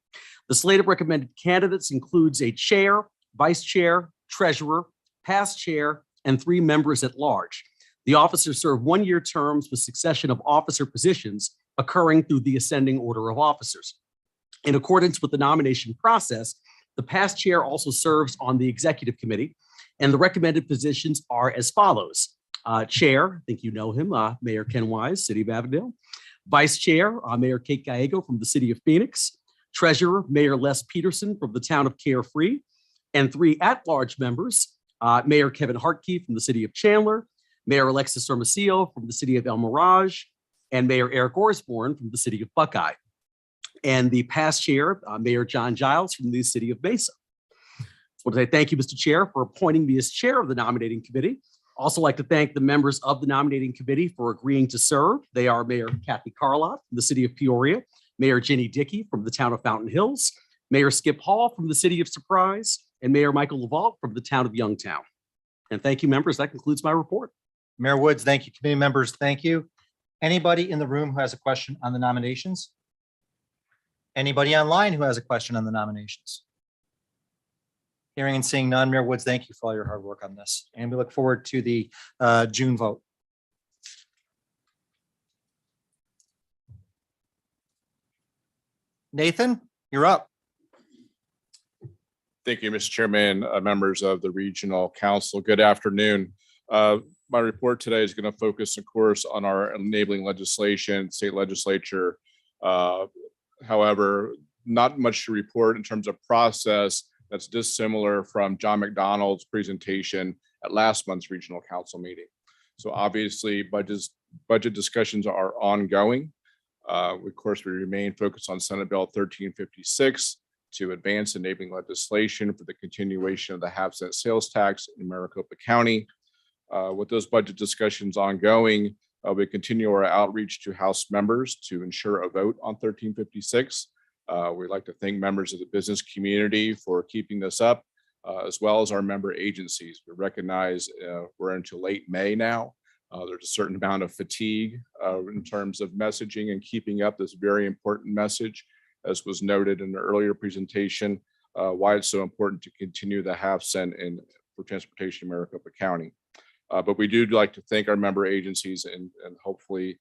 The slate of recommended candidates includes a chair, vice chair, treasurer, past chair, and 3 members at large. The officers serve 1-year terms with succession of officer positions occurring through the ascending order of officers. In accordance with the nomination process, the past chair also serves on the executive committee, and the recommended positions are as follows. Chair, I think you know him, Mayor Ken Wise, City of Avondale. Vice Chair, Mayor Kate Gallego from the City of Phoenix. Treasurer, Mayor Les Peterson from the town of Carefree. And 3 at-large members, Mayor Kevin Hartke from the City of Chandler, Mayor Alexis Hermosillo from the City of El Mirage, and Mayor Eric Osborne from the City of Buckeye. And the past chair, Mayor John Giles from the City of Mesa. I want to say thank you, Mr. Chair, for appointing me as chair of the nominating committee. Also like to thank the members of the nominating committee for agreeing to serve. They are Mayor Kathy Carlott from the City of Peoria, Mayor Jenny Dickey from the town of Fountain Hills, Mayor Skip Hall from the City of Surprise, and Mayor Michael Laval from the town of Youngtown. And thank you, members. That concludes my report. Mayor Woods, thank you. Committee members, thank you. Anybody in the room who has a question on the nominations? Anybody online who has a question on the nominations? Hearing and seeing none, Mayor Woods, thank you for all your hard work on this. And we look forward to the June vote. Nathan, you're up. Thank you, Mr. Chairman, members of the Regional Council. Good afternoon. My report today is going to focus, of course, on our enabling legislation, state legislature. However, not much to report in terms of process that's dissimilar from John McDonald's presentation at last month's Regional Council meeting. So obviously, budget discussions are ongoing. Of course, we remain focused on Senate Bill 1356 to advance enabling legislation for the continuation of the half-cent sales tax in Maricopa County. With those budget discussions ongoing, we continue our outreach to House members to ensure a vote on 1356. We'd like to thank members of the business community for keeping this up, as well as our member agencies. We recognize we're into late May now. There's a certain amount of fatigue in terms of messaging and keeping up this very important message, as was noted in the earlier presentation, why it's so important to continue the half-cent for transportation in Maricopa County. But we do like to thank our member agencies, and hopefully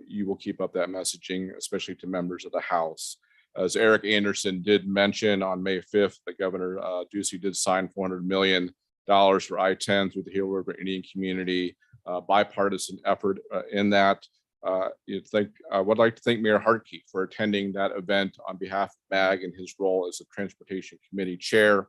you will keep up that messaging, especially to members of the House. As Eric Anderson did mention, on May 5th, the Governor Ducey did sign $400 million for I-10 through the Gila River Indian community, bipartisan effort in that. I would like to thank Mayor Hartke for attending that event on behalf of MAG and his role as the Transportation Committee Chair.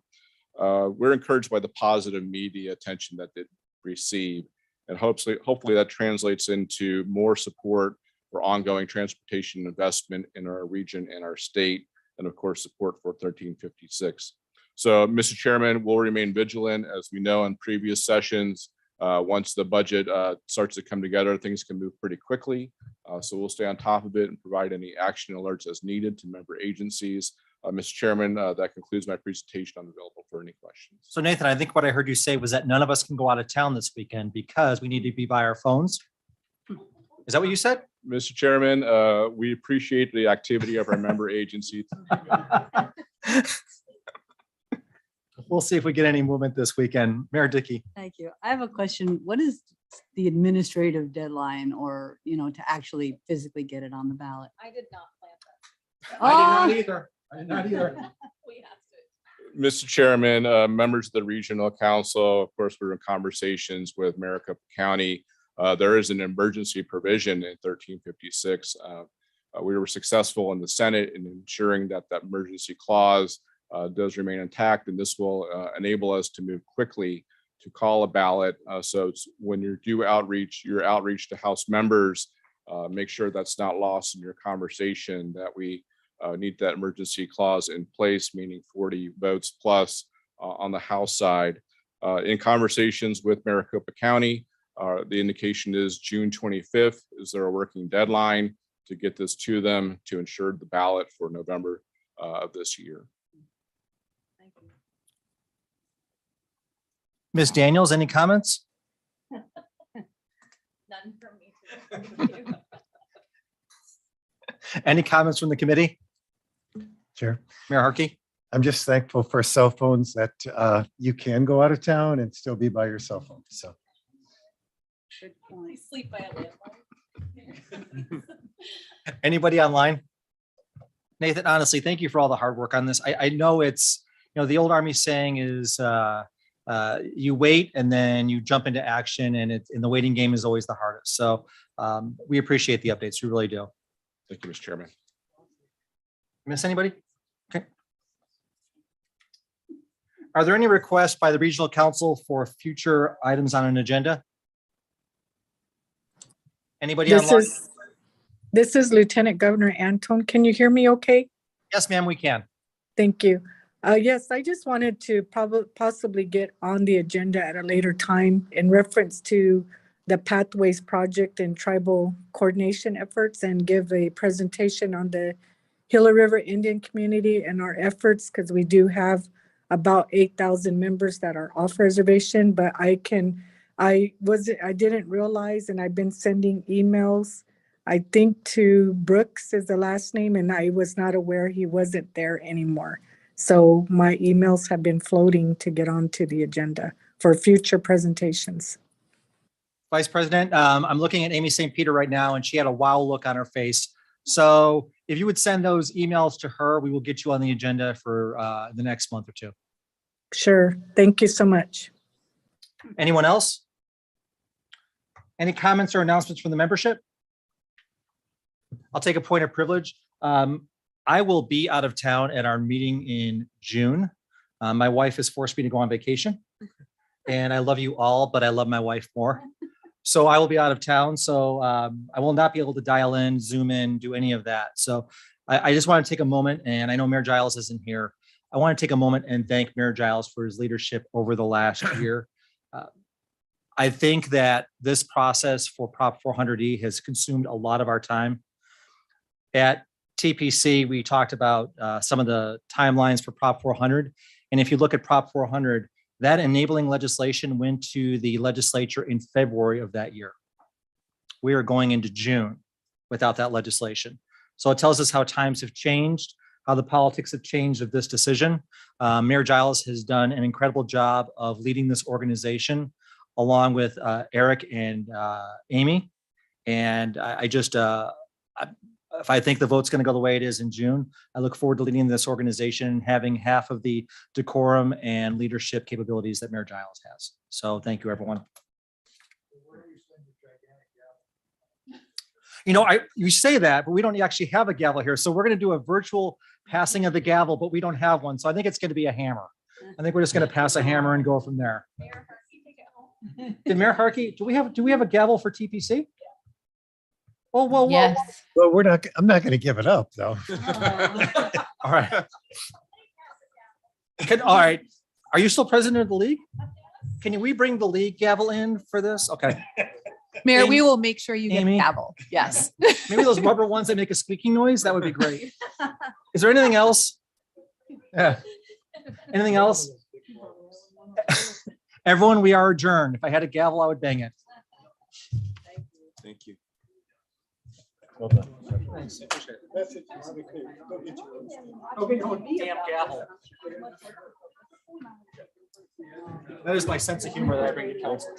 We're encouraged by the positive media attention that did receive, and hopefully that translates into more support for ongoing transportation investment in our region and our state, and of course support for 1356. So, Mr. Chairman, we'll remain vigilant. As we know in previous sessions, once the budget starts to come together, things can move pretty quickly. So we'll stay on top of it and provide any action alerts as needed to member agencies. Mr. Chairman, that concludes my presentation. I'm available for any questions. So Nathan, I think what I heard you say was that none of us can go out of town this weekend because we need to be by our phones. Is that what you said? Mr. Chairman, we appreciate the activity of our member agency. We'll see if we get any movement this weekend. Mayor Dickey. Thank you. I have a question. What is the administrative deadline, or, to actually physically get it on the ballot? I did not plan that. I did not either. I did not either. We have to. Mr. Chairman, members of the Regional Council, of course, we're in conversations with Maricopa County. There is an emergency provision in 1356. We were successful in the Senate in ensuring that that emergency clause does remain intact, and this will enable us to move quickly to call a ballot. So when you do your outreach to House members, make sure that's not lost in your conversation, that we need that emergency clause in place, meaning 40 votes plus on the House side. In conversations with Maricopa County, the indication is June 25th is their working deadline to get this to them to ensure the ballot for November of this year. Ms. Daniels, any comments? None from me. Any comments from the committee? Sure. Mayor Harkey? I'm just thankful for cell phones that you can go out of town and still be by your cell phone. So We sleep by a landline. Anybody online? Nathan, honestly, thank you for all the hard work on this. I know it's, the old Army saying is you wait and then you jump into action, and the waiting game is always the hardest. So we appreciate the updates. We really do. Thank you, Mr. Chairman. Miss anybody? Okay. Are there any requests by the regional council for future items on an agenda? Anybody online? This is Lieutenant Governor Anton. Can you hear me okay? Yes, ma'am, we can. Thank you. Yes, I just wanted to possibly get on the agenda at a later time in reference to the Pathways Project and tribal coordination efforts, and give a presentation on the Gila River Indian community and our efforts, because we do have about 8,000 members that are off reservation. But I didn't realize, and I've been sending emails, I think to Brooks is the last name, and I was not aware he wasn't there anymore. So my emails have been floating to get onto the agenda for future presentations. Vice President, I'm looking at Amy St. Peter right now, and she had a wow look on her face. So if you would send those emails to her, we will get you on the agenda for the next month or two. Sure. Thank you so much. Anyone else? Any comments or announcements from the membership? I'll take a point of privilege. I will be out of town at our meeting in June. My wife has forced me to go on vacation, and I love you all, but I love my wife more. So I will be out of town. So I will not be able to dial in, Zoom in, do any of that. So I just want to take a moment, and I know Mayor Giles isn't here. I want to take a moment and thank Mayor Giles for his leadership over the last year. I think that this process for Prop 400E has consumed a lot of our time. At TPC, we talked about some of the timelines for Prop 400. And if you look at Prop 400, that enabling legislation went to the legislature in February of that year. We are going into June without that legislation. So it tells us how times have changed, how the politics have changed of this decision. Mayor Giles has done an incredible job of leading this organization along with Eric and Amy. And if I think the vote's going to go the way it is in June, I look forward to leading this organization and having half of the decorum and leadership capabilities that Mayor Giles has. So thank you, everyone. You say that, but we don't actually have a gavel here. So we're going to do a virtual passing of the gavel, but we don't have one. So I think it's going to be a hammer. I think we're just going to pass a hammer and go from there. Did Mayor Harkey, do we have a gavel for TPC? Whoa. Well, I'm not going to give it up though. All right. All right. Are you still president of the league? Can we bring the league gavel in for this? Okay. Mayor, Amy- we will make sure you get Amy? a gavel. Yes. Maybe those rubber ones that make a squeaking noise, that would be great. Is there anything else? Yeah. Anything else? Everyone, we are adjourned. If I had a gavel, I would bang it. Thank you. Well done. Thanks. Appreciate it. Go get your damn gavel. That is my sense of humor that I bring to council.